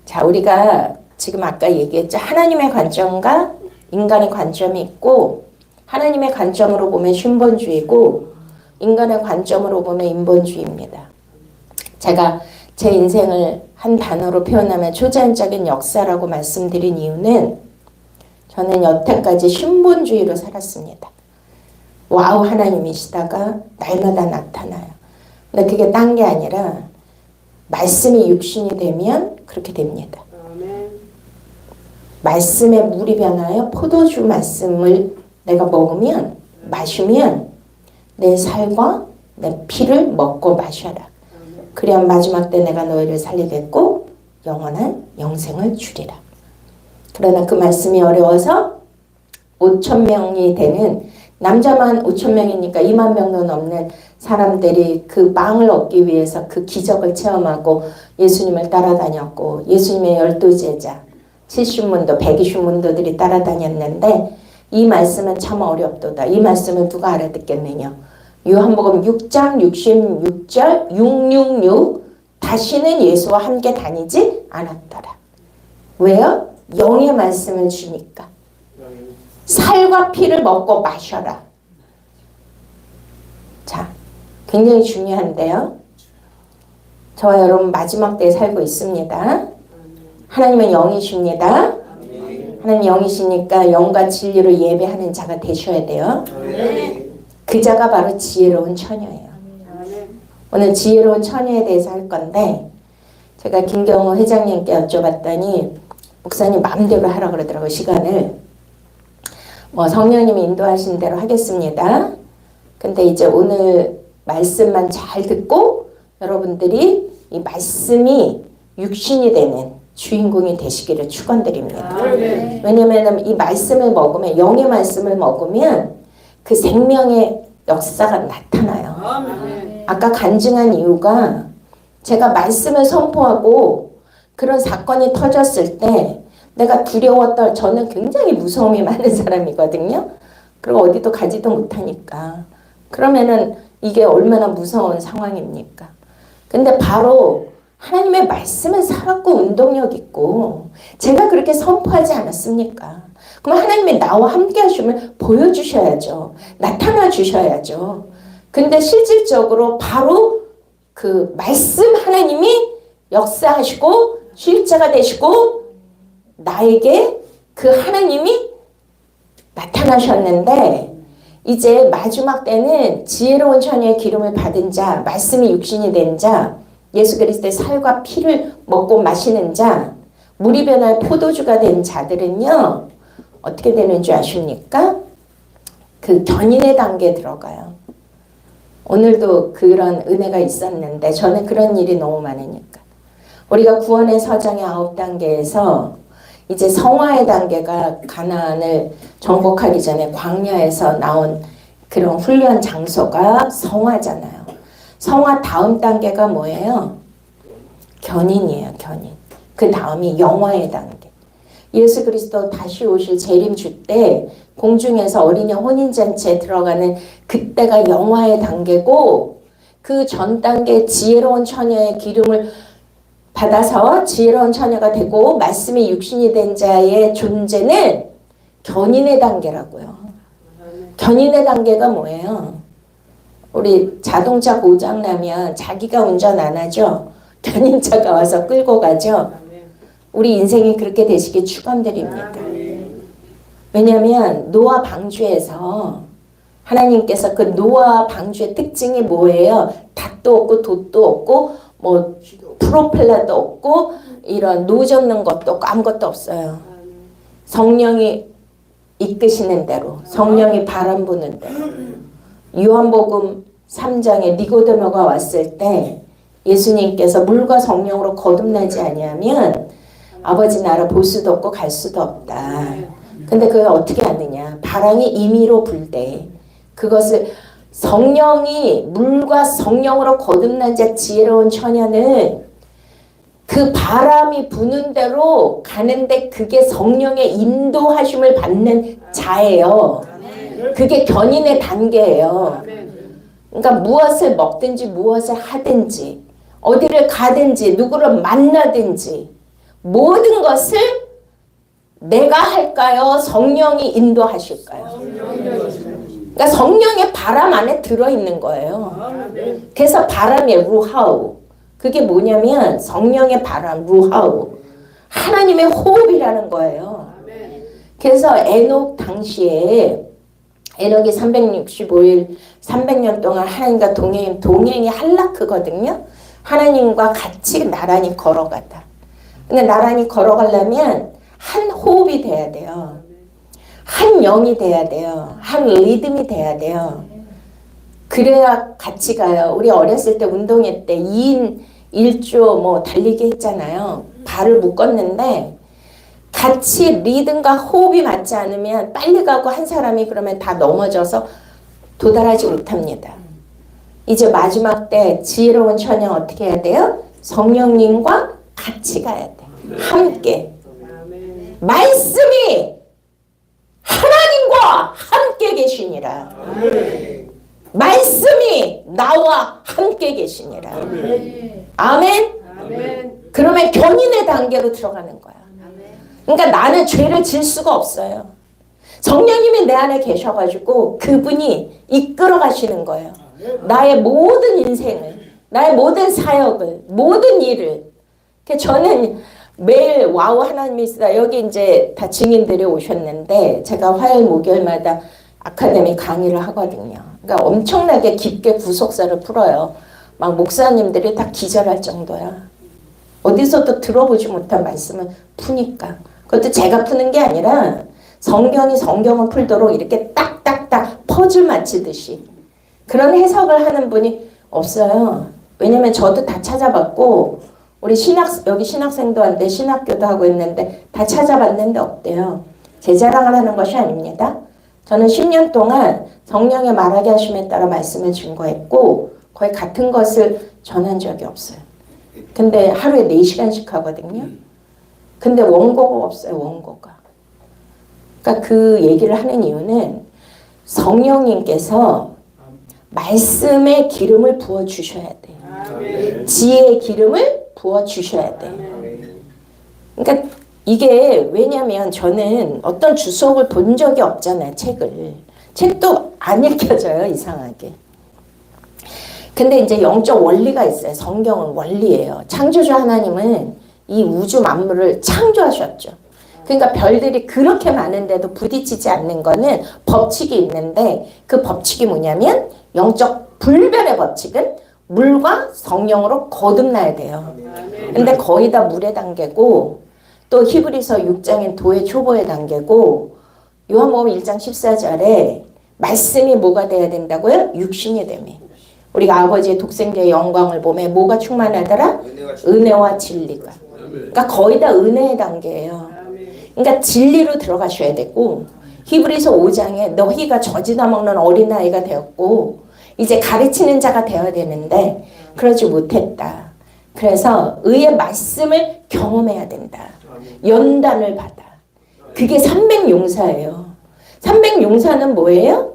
자 우리가 지금 아까 얘기했죠. 하나님의 관점과 인간의 관점이 있고 하나님의 관점으로 보면 신본주의고 인간의 관점으로 보면 인본주의입니다. 제가 제 인생을 한 단어로 표현하면 초자연적인 역사라고 말씀드린 이유는 저는 여태까지 신본주의로 살았습니다. 와우 하나님이시다가 날마다 나타나요. 근데 그게 딴 게 아니라 말씀이 육신이 되면 그렇게 됩니다. 말씀의 물이 변하여 포도주 말씀을 내가 먹으면 마시면 내 살과 내 피를 먹고 마셔라. 그래야 마지막 때 내가 너희를 살리겠고 영원한 영생을 주리라. 그러나 그 말씀이 어려워서 5,000명이 되는, 남자만 5,000명이니까 2만 명도 넘는 사람들이 그 빵을 얻기 위해서 그 기적을 체험하고 예수님을 따라다녔고, 예수님의 12제자 70문도 120문도들이 따라다녔는데, 이 말씀은 참 어렵도다. 이 말씀은 누가 알아듣겠느냐. 요한복음 6장 66절 666, 다시는 예수와 함께 다니지 않았더라. 왜요? 영의 말씀을 주니까. 살과 피를 먹고 마셔라. 자, 굉장히 중요한데요. 저와 여러분 마지막 때에 살고 있습니다. 하나님은 영이십니다. 하나님 영이시니까 영과 진리로 예배하는 자가 되셔야 돼요. 그 자가 바로 지혜로운 처녀예요. 오늘 지혜로운 처녀에 대해서 할 건데, 제가 김경호 회장님께 여쭤봤더니 목사님 마음대로 하라 그러더라고요. 시간을 성령님이 인도하신 대로 하겠습니다. 근데 이제 오늘 말씀만 잘 듣고 여러분들이 이 말씀이 육신이 되는 주인공이 되시기를 축원드립니다. 왜냐하면 이 말씀을 먹으면, 영의 말씀을 먹으면 그 생명의 역사가 나타나요. 아까 간증한 이유가, 제가 말씀을 선포하고 그런 사건이 터졌을 때 내가 두려웠던, 저는 굉장히 무서움이 많은 사람이거든요. 그리고 어디도 가지도 못하니까. 그러면은 이게 얼마나 무서운 상황입니까? 근데 바로 하나님의 말씀을 살았고 운동력 있고, 제가 그렇게 선포하지 않았습니까? 그럼 하나님이 나와 함께 하시면 보여주셔야죠. 나타나 주셔야죠. 근데 실질적으로 바로 그 말씀 하나님이 역사하시고 실제가 되시고 나에게 그 하나님이 나타나셨는데, 이제 마지막 때는 지혜로운 처녀의 기름을 받은 자, 말씀이 육신이 된 자, 예수 그리스도의 살과 피를 먹고 마시는 자, 물이 변할 포도주가 된 자들은요, 어떻게 되는 줄 아십니까? 그 견인의 단계에 들어가요. 오늘도 그런 은혜가 있었는데, 저는 그런 일이 너무 많으니까. 우리가 구원의 서정의 9단계에서 이제 성화의 단계가, 가나안을 정복하기 전에 광야에서 나온 그런 훈련 장소가 성화잖아요. 성화 다음 단계가 뭐예요? 견인이에요, 견인. 그 다음이 영화의 단계. 예수 그리스도 다시 오실 재림주 때 공중에서 어린이 혼인잔치에 들어가는 그때가 영화의 단계고, 그 전 단계 지혜로운 처녀의 기름을 받아서 지혜로운 처녀가 되고 말씀이 육신이 된 자의 존재는 견인의 단계라고요. 견인의 단계가 뭐예요? 우리 자동차 고장 나면 자기가 운전 안 하죠. 견인차가 와서 끌고 가죠. 우리 인생이 그렇게 되시길 축원드립니다. 왜냐하면 노아 방주에서 하나님께서 그 노아 방주의 특징이 뭐예요? 닷도 없고 돛도 없고 뭐 프로펠러도 없고 이런 노 젓는 것도 없고 아무것도 없어요. 성령이 이끄시는 대로, 성령이 바람 부는 대로. 요한복음 3장에 니고데모가 왔을 때 예수님께서 물과 성령으로 거듭나지 아니하면 아버지 나라 볼 수도 없고 갈 수도 없다. 근데 그걸 어떻게 하느냐? 바람이 임의로 불 때 그것을, 성령이 물과 성령으로 거듭난 자 지혜로운 처녀는 그 바람이 부는 대로 가는데 그게 성령의 인도하심을 받는 자예요. 그게 견인의 단계예요. 그러니까 무엇을 먹든지 무엇을 하든지 어디를 가든지 누구를 만나든지 모든 것을 내가 할까요? 성령이 인도하실까요? 그러니까 성령의 바람 안에 들어있는 거예요. 그래서 바람의 루하우, 그게 뭐냐면 성령의 바람, 루하우, 하나님의 호흡이라는 거예요. 그래서 에녹 당시에, 에녹이 365일 300년 동안 하나님과 동행이 할라크거든요. 하나님과 같이 나란히 걸어가다. 근데 나란히 걸어가려면 한 호흡이 돼야 돼요. 한 영이 돼야 돼요. 한 리듬이 돼야 돼요. 그래야 같이 가요. 우리 어렸을 때 운동회 때 2인 1조 뭐 달리기 했잖아요. 발을 묶었는데 같이 리듬과 호흡이 맞지 않으면 빨리 가고 한 사람이 그러면 다 넘어져서 도달하지 못합니다. 이제 마지막 때 지혜로운 처녀 어떻게 해야 돼요? 성령님과 같이 가야 돼. 함께. 말씀이 하나님과 함께 계시니라. 말씀이 나와 함께 계시니라. 아멘. 그러면 견인의 단계로 들어가는 거야. 그러니까 나는 죄를 질 수가 없어요. 성령님이 내 안에 계셔가지고 그분이 이끌어 가시는 거예요. 나의 모든 인생을, 나의 모든 사역을, 모든 일을. 저는 매일 와우 하나님이 있다. 여기 이제 다 증인들이 오셨는데 제가 화요일 목요일마다 아카데미 강의를 하거든요. 그러니까 엄청나게 깊게 구속사를 풀어요. 막 목사님들이 다 기절할 정도야. 어디서도 들어보지 못한 말씀을 푸니까. 그것도 제가 푸는 게 아니라 성경이 성경을 풀도록 이렇게 딱딱딱 퍼즐 맞히듯이 그런 해석을 하는 분이 없어요. 왜냐면 저도 다 찾아봤고 우리 여기 신학생도 한데 신학교도 하고 있는데 다 찾아봤는데 없대요. 제 자랑을 하는 것이 아닙니다. 저는 10년 동안 성령의 말하게 하심에 따라 말씀을 증거했고 거의 같은 것을 전한 적이 없어요. 근데 하루에 4시간씩 하거든요. 근데 원고가 없어요. 원고가. 그러니까 그 얘기를 하는 이유는 성령님께서 말씀의 기름을 부어주셔야 돼요. 지혜의 기름을 부어주셔야 돼요. 그러니까 이게 왜냐면 저는 어떤 주석을 본 적이 없잖아요. 책도 안 읽혀져요. 이상하게. 근데 이제 영적 원리가 있어요. 성경은 원리예요. 창조주 하나님은 이 우주 만물을 창조하셨죠. 그러니까 별들이 그렇게 많은데도 부딪히지 않는 거는 법칙이 있는데 그 법칙이 뭐냐면 영적 불변의 법칙은 물과 성령으로 거듭나야 돼요. 근데 거의 다 물의 단계고 또 히브리서 6장인 도의 초보의 단계고 요한복음 1장 14절에 말씀이 뭐가 돼야 된다고요? 육신이 되며. 우리가 아버지의 독생자의 영광을 보며 뭐가 충만하더라? 은혜와 진리가. 그러니까 거의 다 은혜의 단계예요. 그러니까 진리로 들어가셔야 되고 히브리서 5장에 너희가 젖이나 먹는 어린아이가 되었고 이제 가르치는 자가 되어야 되는데 그러지 못했다. 그래서 의의 말씀을 경험해야 된다. 연단을 받아. 그게 300용사예요. 300용사는 뭐예요?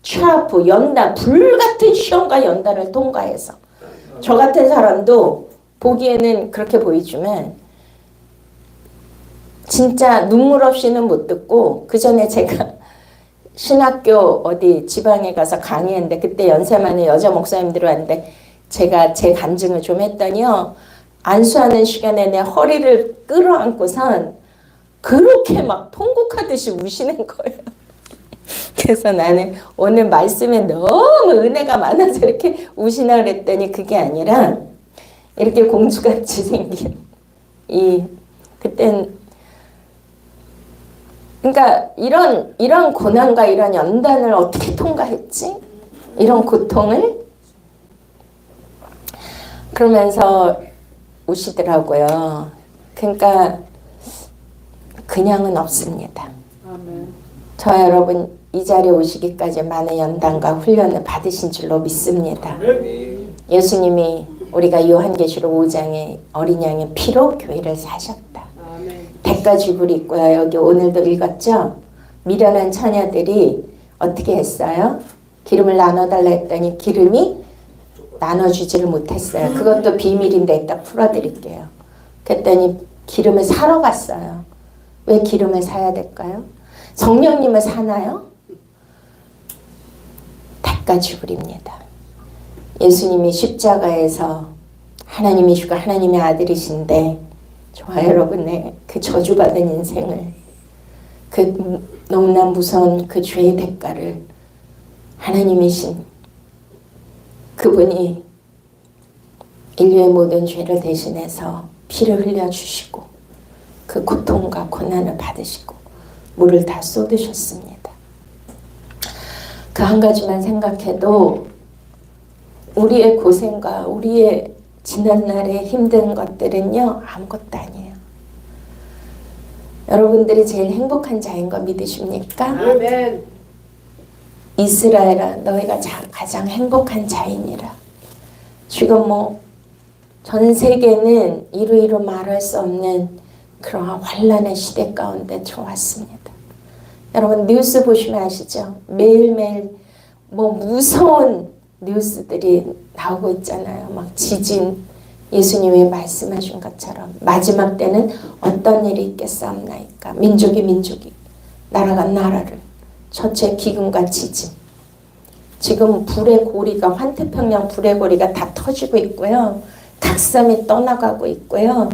트라프, 연단, 불같은 시험과 연단을 통과해서 저 같은 사람도 보기에는 그렇게 보이지만 진짜 눈물 없이는 못 듣고 그 전에 제가 신학교 어디 지방에 가서 강의했는데 그때 연세 많은 여자 목사님들이 왔는데 제가 제 간증을 좀 했더니요. 안수하는 시간에 내 허리를 끌어안고선 그렇게 막 통곡하듯이 우시는 거예요. 그래서 나는 오늘 말씀에 너무 은혜가 많아서 이렇게 우시나 그랬더니 그게 아니라 이렇게 공주같이 생긴 그땐 그러니까 이런 고난과 이런 연단을 어떻게 통과했지? 이런 고통을 그러면서 우시더라고요. 그러니까 그냥은 없습니다. 저 여러분 이 자리에 오시기까지 많은 연단과 훈련을 받으신 줄로 믿습니다. 예수님이 우리가 요한계시록 5장에 어린 양의 피로 교회를 사셨다. 대가 지불이 있고요. 여기 오늘도 읽었죠? 미련한 처녀들이 어떻게 했어요? 기름을 나눠달라 했더니 기름이 나눠주지를 못했어요. 그것도 비밀인데 이따 풀어드릴게요. 그랬더니 기름을 사러 갔어요. 왜 기름을 사야 될까요? 성령님을 사나요? 대가 지불입니다. 예수님이 십자가에서 하나님이시고 하나님의 아들이신데 저와 여러분의 그 저주받은 인생을 그 너무나 무서운 그 죄의 대가를 하나님이신 그분이 인류의 모든 죄를 대신해서 피를 흘려주시고 그 고통과 고난을 받으시고 물을 다 쏟으셨습니다. 그 한 가지만 생각해도 우리의 고생과 우리의 지난날의 힘든 것들은요, 아무것도 아니에요. 여러분들이 제일 행복한 자인 거 믿으십니까? 아멘. 이스라엘아, 너희가 가장 행복한 자이니라. 지금 뭐 전 세계는 이루이루 말할 수 없는 그러한 환란의 시대 가운데 들어왔습니다. 여러분 뉴스 보시면 아시죠? 매일매일 뭐 무서운 뉴스들이 나오고 있잖아요. 막 지진, 예수님이 말씀하신 것처럼 마지막 때는 어떤 일이 있겠사옵나이까. 민족이 나라가 나라를, 첫째 기근과 지진. 지금 불의 고리가, 환태평양 불의 고리가 다 터지고 있고요. 각섬이 떠나가고 있고요.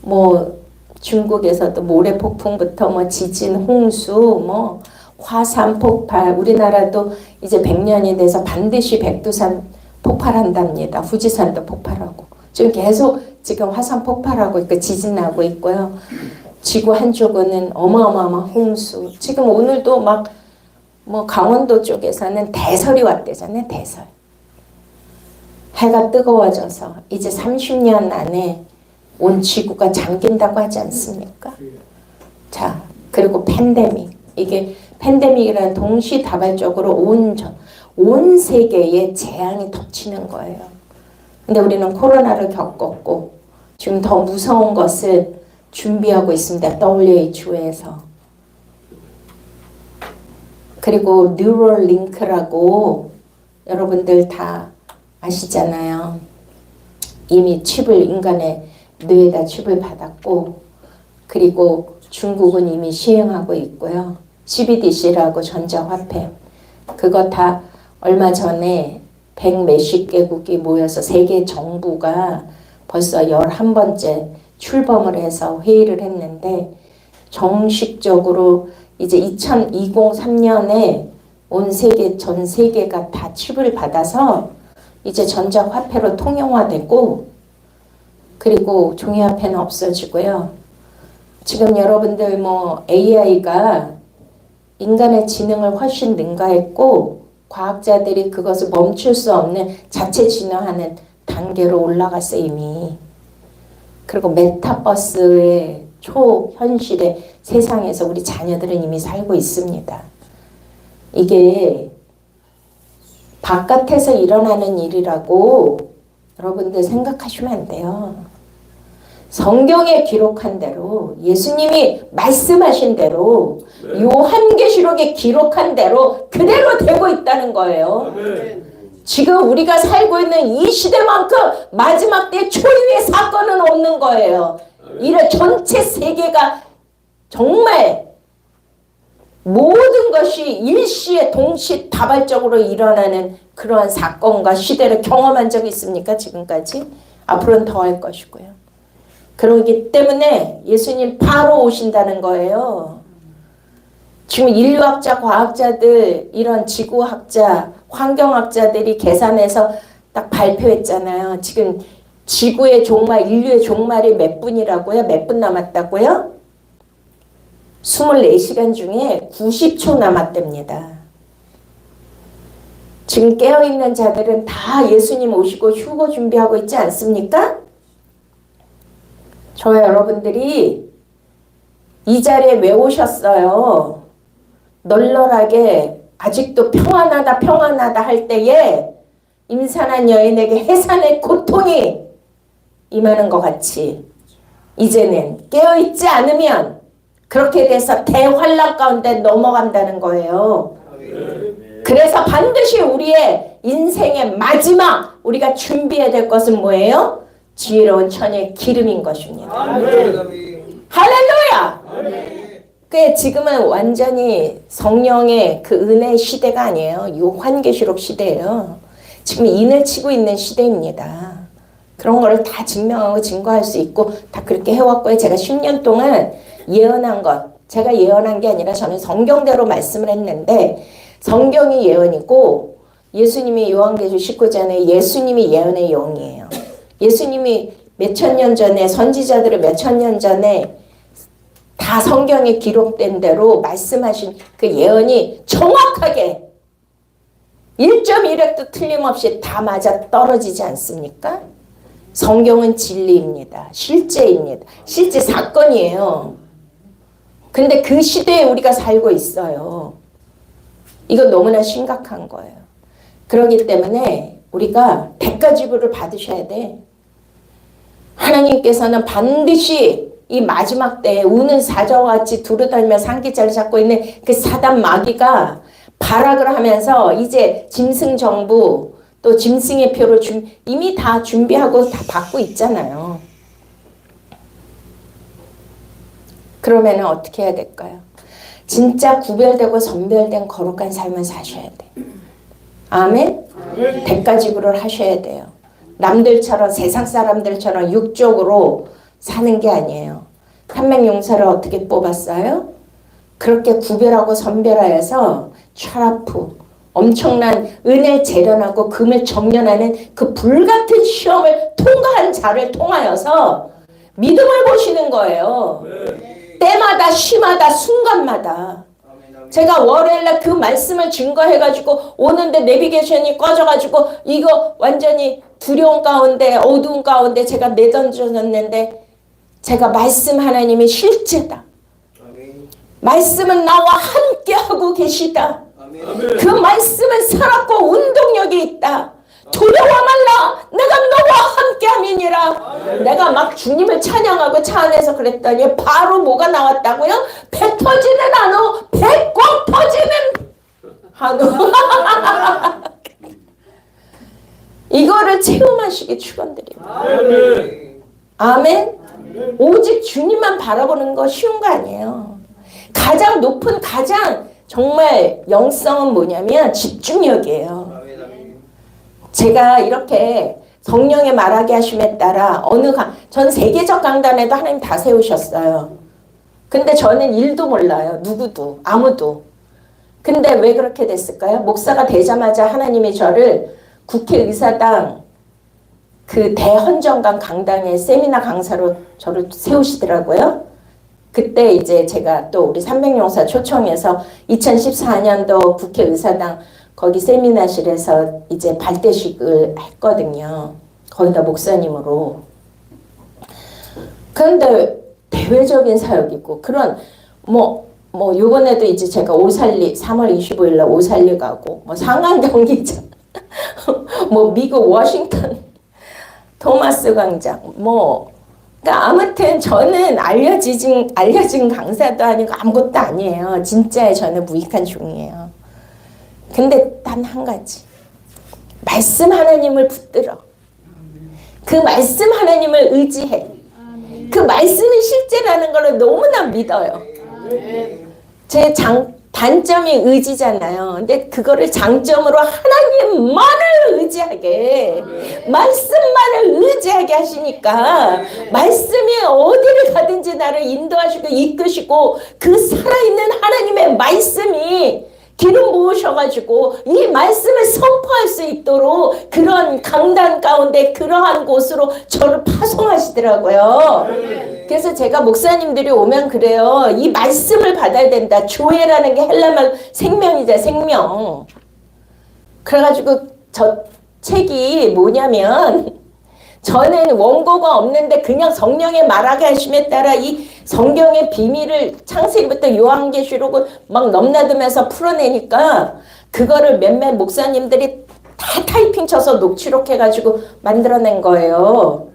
뭐 중국에서도 모래 폭풍부터 뭐 지진, 홍수, 뭐 화산 폭발, 우리나라도 이제 100년이 돼서 반드시 백두산 폭발한답니다. 후지산도 폭발하고. 지금 계속 지금 화산 폭발하고 있고 지진 나고 있고요. 지구 한쪽은 어마어마한 홍수. 지금 오늘도 막 뭐 강원도 쪽에서는 대설이 왔대잖아요. 대설. 해가 뜨거워져서 이제 30년 안에 온 지구가 잠긴다고 하지 않습니까? 자, 그리고 팬데믹. 이게 팬데믹이라는 동시다발적으로 온 세계에 재앙이 덮치는 거예요. 근데 우리는 코로나를 겪었고 지금 더 무서운 것을 준비하고 있습니다. WHO에서. 그리고 뉴럴링크라고 여러분들 다 아시잖아요. 이미 칩을 인간의 뇌에다 칩을 받았고, 그리고 중국은 이미 시행하고 있고요. CBDC라고 전자화폐. 그거 다 얼마 전에 100 몇십 개국이 모여서 세계 정부가 벌써 11번째 출범을 해서 회의를 했는데, 정식적으로 이제 2023년에 온 세계, 전 세계가 다 칩을 받아서 이제 전자화폐로 통용화되고, 그리고 종이화폐는 없어지고요. 지금 여러분들 뭐 AI가 인간의 지능을 훨씬 능가했고, 과학자들이 그것을 멈출 수 없는 자체 진화하는 단계로 올라갔어 이미. 그리고 메타버스의 초현실의 세상에서 우리 자녀들은 이미 살고 있습니다. 이게 바깥에서 일어나는 일이라고 여러분들 생각하시면 안 돼요. 성경에 기록한 대로, 예수님이 말씀하신 대로, 요한계시록에 기록한 대로 그대로 되고 있다는 거예요. 지금 우리가 살고 있는 이 시대만큼 마지막 때 초유의 사건은 없는 거예요. 이런 전체 세계가 정말 모든 것이 일시에 동시다발적으로 일어나는 그러한 사건과 시대를 경험한 적이 있습니까? 지금까지? 앞으로는 더 할 것이고요. 그러기 때문에 예수님 바로 오신다는 거예요. 지금 인류학자, 과학자들, 이런 지구학자, 환경학자들이 계산해서 딱 발표했잖아요. 지금 지구의 종말, 인류의 종말이 몇 분이라고요? 몇 분 남았다고요? 24시간 중에 90초 남았답니다. 지금 깨어있는 자들은 다 예수님 오시고 휴거 준비하고 있지 않습니까? 저와 여러분들이 이 자리에 왜 오셨어요? 널널하게 아직도 평안하다 할 때에 임산한 여인에게 해산의 고통이 임하는 것 같이 이제는 깨어있지 않으면 그렇게 돼서 대환란 가운데 넘어간다는 거예요. 그래서 반드시 우리의 인생의 마지막 우리가 준비해야 될 것은 뭐예요? 지혜로운 처녀의 기름인 것입니다. 할렐루야! 그 지금은 완전히 성령의 그 은혜의 시대가 아니에요. 요한계시록 시대예요. 지금 인을 치고 있는 시대입니다. 그런 거를 다 증명하고 증거할 수 있고 다 그렇게 해왔고요. 제가 10년 동안 예언한 것, 제가 예언한 게 아니라 저는 성경대로 말씀을 했는데 성경이 예언이고 예수님이 요한계시록 19장에 예수님이 예언의 영이에요. 예수님이 몇천 년 전에 선지자들을 몇천 년 전에 다 성경에 기록된 대로 말씀하신 그 예언이 정확하게 1.1획도 틀림없이 다 맞아 떨어지지 않습니까? 성경은 진리입니다. 실제입니다. 실제 사건이에요. 근데 그 시대에 우리가 살고 있어요. 이거 너무나 심각한 거예요. 그렇기 때문에 우리가 대가지불을 받으셔야 돼. 하나님께서는 반드시 이 마지막 때에 우는 사자와 같이 두루다니며 상기자를 잡고 있는 그 사단 마귀가 발악을 하면서 이제 짐승 정부 또 짐승의 표를 이미 다 준비하고 다 받고 있잖아요. 그러면 어떻게 해야 될까요? 진짜 구별되고 선별된 거룩한 삶을 사셔야 돼요. 아멘? 대가지불을 하셔야 돼요. 남들처럼 세상 사람들처럼 육적으로 사는 게 아니에요. 삼백용사를 어떻게 뽑았어요? 그렇게 구별하고 선별하여서 촤라프 엄청난 은혜를 재련하고 금을 정련하는 그 불같은 시험을 통과한 자를 통하여서 믿음을 보시는 거예요. 때마다 시마다 순간마다. 제가 월요일날 그 말씀을 증거해가지고 오는데 내비게이션이 꺼져가지고 이거 완전히 두려운 가운데 어두운 가운데 제가 내던져졌는데 제가 말씀 하나님이 실제다. 말씀은 나와 함께하고 계시다. 그 말씀은 살았고 운동력이 있다. 두려워 말라. 내가 너와 함께함이니라. 내가 막 주님을 찬양하고 차 안에서 그랬더니 바로 뭐가 나왔다고요? 배 터지는 한우, 배 꼭 터지는 한우. 이거를 체험하시기 축원드립니다. 아멘. 오직 주님만 바라보는 거 쉬운 거 아니에요. 가장 높은 가장 정말 영성은 뭐냐면 집중력이에요. 제가 이렇게 성령의 말하게 하심에 따라 전 세계적 강단에도 하나님 다 세우셨어요. 근데 저는 일도 몰라요. 누구도 아무도. 근데 왜 그렇게 됐을까요? 목사가 되자마자 하나님이 저를 국회의사당 그 대헌정강 강당에 세미나 강사로 저를 세우시더라고요. 그때 이제 제가 또 우리 삼백용사 초청해서 2014년도 국회의사당 거기 세미나실에서 이제 발대식을 했거든요. 거기다 목사님으로. 그런데 대외적인 사역이고 그런 요번에도 이제 제가 오살리 3월 25일 날 오살리 가고 상암 경기장 미국 워싱턴 토마스 광장 그러니까 아무튼 저는 알려진 강사도 아니고 아무것도 아니에요. 진짜 저는 무익한 종이에요. 근데 단 한 가지. 말씀 하나님을 붙들어. 그 말씀 하나님을 의지해. 그 말씀이 실제라는 걸 너무나 믿어요. 제 단점이 의지잖아요. 근데 그거를 장점으로 하나님만을 의지하게, 말씀만을 의지하게 하시니까 말씀이 어디를 가든지 나를 인도하시고 이끄시고 그 살아있는 하나님의 말씀이 기름 부으셔가지고 이 말씀을 선포할 수 있도록 그런 강단 가운데 그러한 곳으로 저를 파송하시더라고요. 그래서 제가 목사님들이 오면 그래요. 이 말씀을 받아야 된다. 조회라는 게 헬라말 생명이자 생명. 그래가지고 저 책이 뭐냐면 저는 원고가 없는데 그냥 성령의 말하게 하심에 따라 이 성경의 비밀을 창세기부터 요한계시록을 막 넘나들면서 풀어내니까 그거를 몇몇 목사님들이 다 타이핑 쳐서 녹취록해가지고 만들어낸 거예요.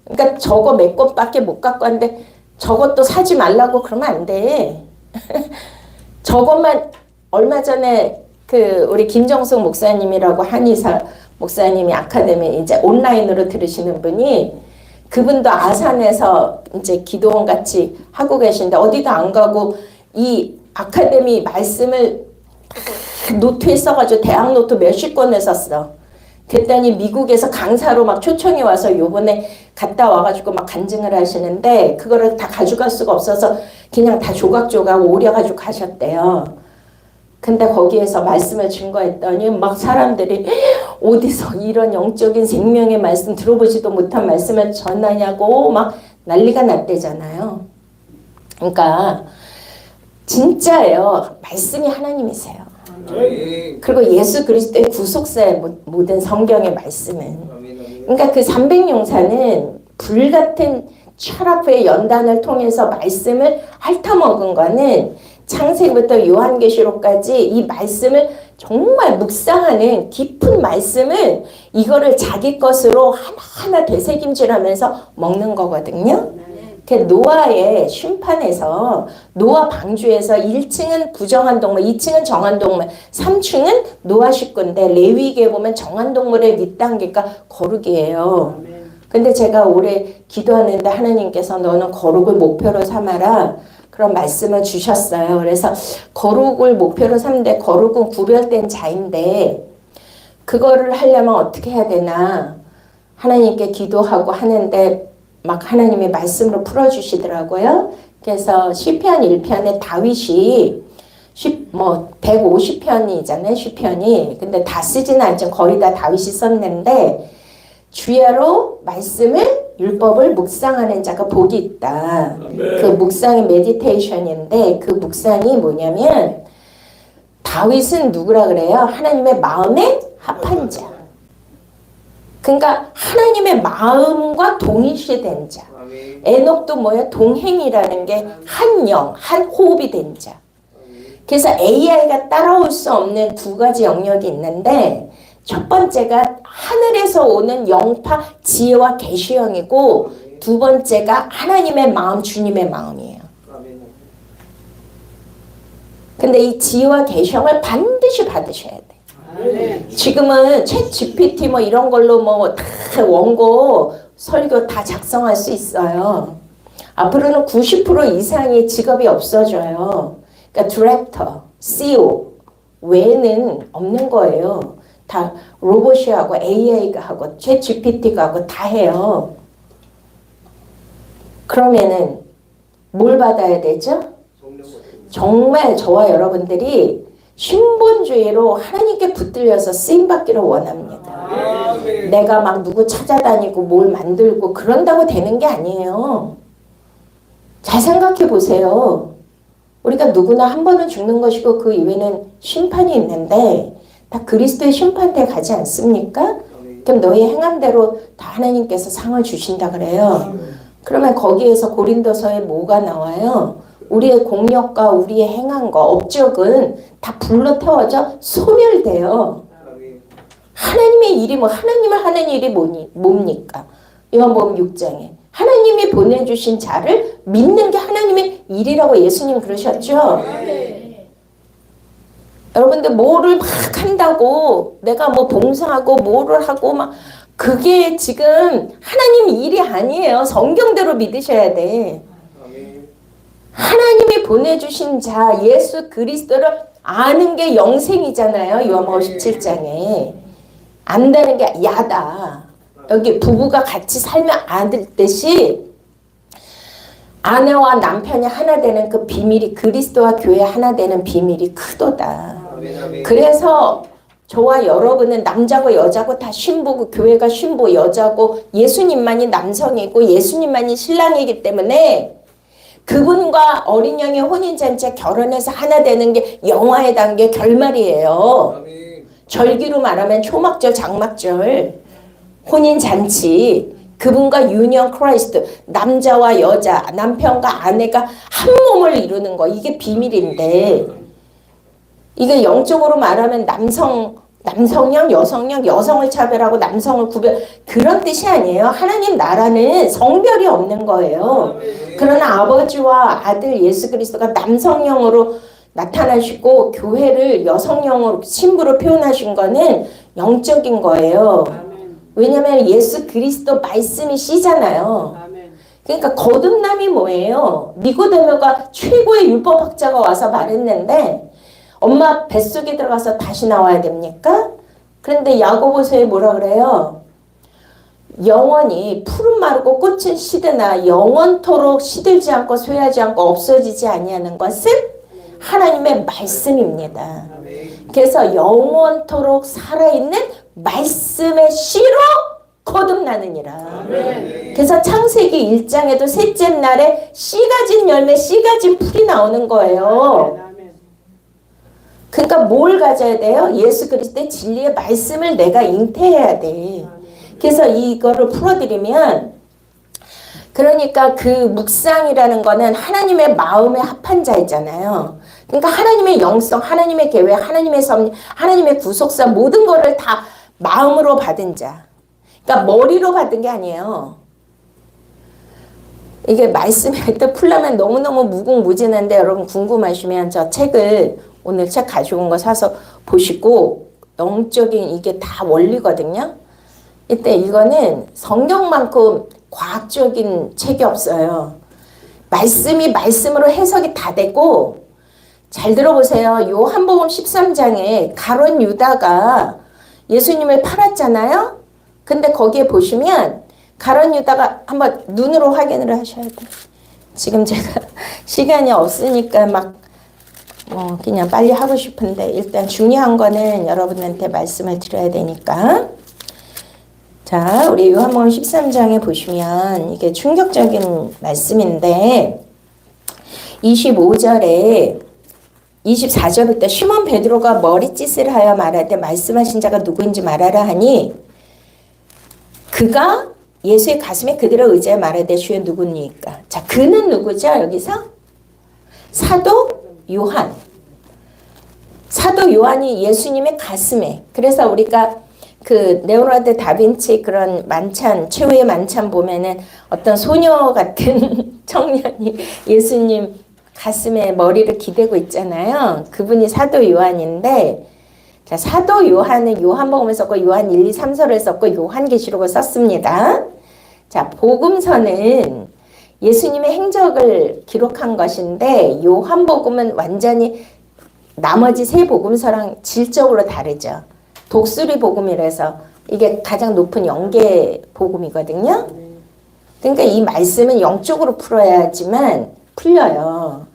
그러니까 저거 몇 권밖에 못 갖고 왔는데 저것도 사지 말라고 그러면 안 돼. 저것만 얼마 전에 그 우리 김정숙 목사님이라고 한의사 목사님이 아카데미 이제 온라인으로 들으시는 분이 그분도 아산에서 이제 기도원 같이 하고 계신데 어디도 안 가고 이 아카데미 말씀을 노트에 써가지고 대학 노트 몇십 권을 썼어. 그랬더니 미국에서 강사로 막 초청이 와서 요번에 갔다 와가지고 막 간증을 하시는데 그거를 다 가져갈 수가 없어서 그냥 다 조각조각 오려가지고 가셨대요. 근데 거기에서 말씀을 증거했더니 막 사람들이 어디서 이런 영적인 생명의 말씀 들어보지도 못한 말씀을 전하냐고 막 난리가 났대잖아요. 그러니까 진짜예요. 말씀이 하나님이세요. 그리고 예수 그리스도의 구속사의 모든 성경의 말씀은, 그러니까 그 300용사는 불같은 철학의 연단을 통해서 말씀을 핥아먹은 거는 창세기부터 요한계시록까지 이 말씀을 정말 묵상하는 깊은 말씀을 이거를 자기 것으로 하나하나 되새김질하면서 먹는 거거든요. 그 노아의 심판에서 노아 방주에서 1층은 부정한 동물, 2층은 정한 동물, 3층은 노아 식구인데 레위기에 보면 정한 동물의 윗단계가 거룩이에요. 근데 제가 올해 기도하는데 하나님께서 너는 거룩을 목표로 삼아라 그런 말씀을 주셨어요. 그래서 거룩을 목표로 삼는데 거룩은 구별된 자인데 그거를 하려면 어떻게 해야 되나 하나님께 기도하고 하는데 막 하나님이 말씀으로 풀어주시더라고요. 그래서 시편 1편에 다윗이 150편이잖아요. 시편이. 근데 다 쓰지는 않죠. 거의 다 다윗이 썼는데 주야로 말씀을 율법을 묵상하는 자가 복이 있다. 그 묵상이 메디테이션인데 그 묵상이 뭐냐면 다윗은 누구라 그래요? 하나님의 마음에 합한 자. 그러니까 하나님의 마음과 동일시된 자. 에녹도 뭐예요? 동행이라는 게 한 영, 한 호흡이 된 자. 그래서 AI가 따라올 수 없는 두 가지 영역이 있는데 첫 번째가 하늘에서 오는 영파 지혜와 계시형이고 두 번째가 하나님의 마음, 주님의 마음이에요. 근데 이 지혜와 계시형을 반드시 받으셔야 돼. 지금은 챗 GPT 뭐 이런 걸로 뭐 다 원고 설교 다 작성할 수 있어요. 앞으로는 90% 이상의 직업이 없어져요. 그러니까 디렉터, CEO 외에는 없는 거예요. 다 로봇이 하고 AI가 하고 챗 GPT가 하고 다 해요. 그러면은 뭘 받아야 되죠? 정말 저와 여러분들이 신본주의로 하나님께 붙들려서 쓰임받기를 원합니다. 내가 막 누구 찾아다니고 뭘 만들고 그런다고 되는 게 아니에요. 잘 생각해 보세요. 우리가 누구나 한 번은 죽는 것이고 그 이후에는 심판이 있는데 다 그리스도의 심판대에 가지 않습니까? 그럼 너희 행한 대로 다 하나님께서 상을 주신다 그래요. 그러면 거기에서 고린도서에 뭐가 나와요? 우리의 공력과 우리의 행한 거, 업적은 다 불로 태워져 소멸돼요. 하나님의 일이 하나님을 하는 일이 뭡니까? 요한복음 6장에 하나님이 보내주신 자를 믿는 게 하나님의 일이라고 예수님 그러셨죠? 여러분들 뭐를 막 한다고 내가 뭐 봉사하고 뭐를 하고 막 그게 지금 하나님 일이 아니에요. 성경대로 믿으셔야 돼. 하나님이 보내주신 자 예수 그리스도를 아는 게 영생이잖아요. 요한복음 17장에 안다는 게 야다. 여기 부부가 같이 살면 아들듯이 아내와 남편이 하나 되는 그 비밀이 그리스도와 교회 하나 되는 비밀이 크도다. 그래서 저와 여러분은 남자고 여자고 다 신부고 교회가 신부 여자고 예수님만이 남성이고 예수님만이 신랑이기 때문에 그분과 어린 양의 혼인잔치에 결혼해서 하나 되는 게 영화의 단계 결말이에요. 절기로 말하면 초막절 장막절 혼인잔치 그분과 유니언 크라이스트 남자와 여자 남편과 아내가 한 몸을 이루는 거 이게 비밀인데 이게 영적으로 말하면 남성형 여성형 여성을 차별하고 남성을 구별 그런 뜻이 아니에요. 하나님 나라는 성별이 없는 거예요. 그러나 아버지와 아들 예수 그리스도가 남성형으로 나타나시고 교회를 여성형으로 신부로 표현하신 거는 영적인 거예요. 왜냐하면 예수 그리스도 말씀이 씨잖아요. 그러니까 거듭남이 뭐예요? 니고데모가 최고의 율법학자가 와서 말했는데 엄마 뱃속에 들어가서 다시 나와야 됩니까? 그런데 야고보서에 뭐라 그래요? 영원히 푸른 마르고 꽃은 시드나 영원토록 시들지 않고 쇠하지 않고 없어지지 아니하는 것은 하나님의 말씀입니다. 그래서 영원토록 살아있는 말씀의 씨로 거듭나느니라. 그래서 창세기 1장에도 셋째 날에 씨 가진 열매, 씨 가진 풀이 나오는 거예요. 그러니까 뭘 가져야 돼요? 예수 그리스도의 진리의 말씀을 내가 잉태해야 돼. 그래서 이거를 풀어드리면, 그러니까 그 묵상이라는 거는 하나님의 마음에 합한 자있잖아요. 그러니까 하나님의 영성, 하나님의 계획, 하나님의 섭리, 하나님의 구속사 모든 거를 다 마음으로 받은 자. 그러니까 머리로 받은 게 아니에요. 이게 말씀이 또 풀려면 너무너무 무궁무진한데 여러분 궁금하시면 저 책을 오늘 책 가지고 온 거 사서 보시고 영적인 이게 다 원리거든요. 이때 이거는 성경만큼 과학적인 책이 없어요. 말씀이 말씀으로 해석이 다 되고 잘 들어보세요. 요한복음 13장에 가룟 유다가 예수님을 팔았잖아요. 근데 거기에 보시면 가룟 유다가 한번 눈으로 확인을 하셔야 돼요. 지금 제가 시간이 없으니까 막 그냥 빨리 하고 싶은데 일단 중요한 거는 여러분한테 말씀을 드려야 되니까. 자, 우리 요한복음 13장에 보시면 이게 충격적인 말씀인데 25절에 24절부터 시몬 베드로가 머리짓을 하여 말할 때 말씀하신 자가 누구인지 말하라 하니 그가 예수의 가슴에 그대로 의지해 말하되 주여 누구니까. 자, 그는 누구죠? 여기서 사도 요한. 사도 요한이 예수님의 가슴에. 그래서 우리가 그 레오나르도 다빈치 그런 만찬, 최후의 만찬 보면은 어떤 소녀 같은 청년이 예수님 가슴에 머리를 기대고 있잖아요. 그분이 사도 요한인데, 자, 사도 요한은 요한복음을 썼고 요한 1, 2, 3서를 썼고 요한계시록을 썼습니다. 자, 복음서는 예수님의 행적을 기록한 것인데 요한복음은 완전히 나머지 세 복음서랑 질적으로 다르죠. 독수리 복음이라서 이게 가장 높은 영계 복음이거든요. 그러니까 이 말씀은 영적으로 풀어야지만 풀려요.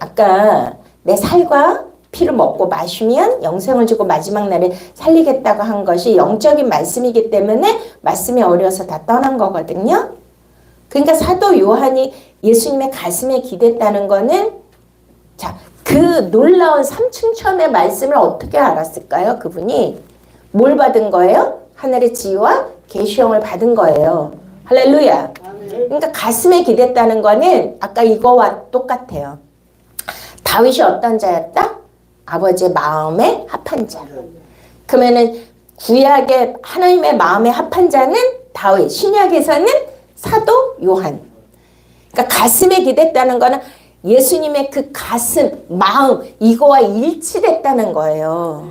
아까 내 살과 피를 먹고 마시면 영생을 주고 마지막 날에 살리겠다고 한 것이 영적인 말씀이기 때문에 말씀이 어려서 다 떠난 거거든요. 그러니까 사도 요한이 예수님의 가슴에 기댔다는 거는 자, 그 놀라운 삼층천의 말씀을 어떻게 알았을까요? 그분이 뭘 받은 거예요? 하늘의 지혜와 계시형을 받은 거예요. 할렐루야. 그러니까 가슴에 기댔다는 거는 아까 이거와 똑같아요. 다윗이 어떤 자였다? 아버지의 마음에 합한 자. 그러면은 구약의 하나님의 마음에 합한 자는 다윗, 신약에서는 사도 요한. 그러니까 가슴에 기댔다는 거는 예수님의 그 가슴, 마음 이거와 일치됐다는 거예요.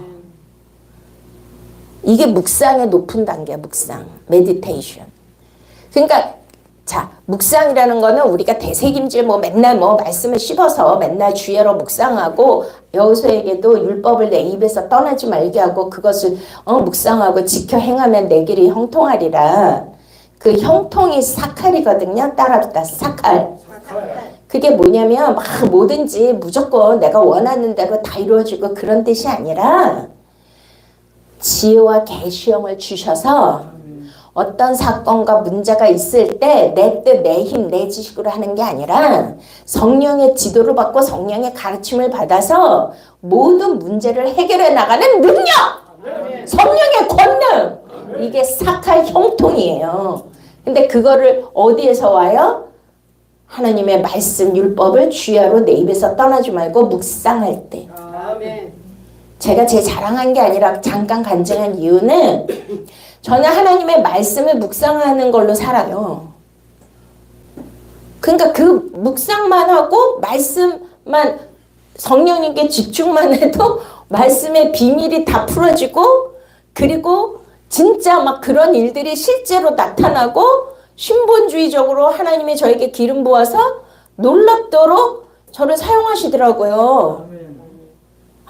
이게 묵상의 높은 단계야. 묵상, 메디테이션. 그러니까 자, 묵상이라는 거는 우리가 대책임질 맨날 말씀을 씹어서 맨날 주야로 묵상하고 여호수아에게도 율법을 내 입에서 떠나지 말게 하고 그것을 묵상하고 지켜 행하면 내 길이 형통하리라. 그 형통이 사칼이거든요. 따라붙다 사칼. 그게 뭐냐면 막 뭐든지 무조건 내가 원하는 대로 다 이루어지고 그런 뜻이 아니라 지혜와 계시형을 주셔서 어떤 사건과 문제가 있을 때 내 뜻, 내 힘, 내 지식으로 하는 게 아니라 성령의 지도를 받고 성령의 가르침을 받아서 모든 문제를 해결해 나가는 능력! 성령의 권능! 이게 사칼 형통이에요. 근데 그거를 어디에서 와요? 하나님의 말씀, 율법을 주야로 내 입에서 떠나지 말고 묵상할 때. 제가 제 자랑한 게 아니라 잠깐 간증한 이유는 저는 하나님의 말씀을 묵상하는 걸로 살아요. 그러니까 그 묵상만 하고 말씀만 성령님께 집중만 해도 말씀의 비밀이 다 풀어지고 그리고 진짜 막 그런 일들이 실제로 나타나고 신본주의적으로 하나님이 저에게 기름 부어서 놀랍도록 저를 사용하시더라고요.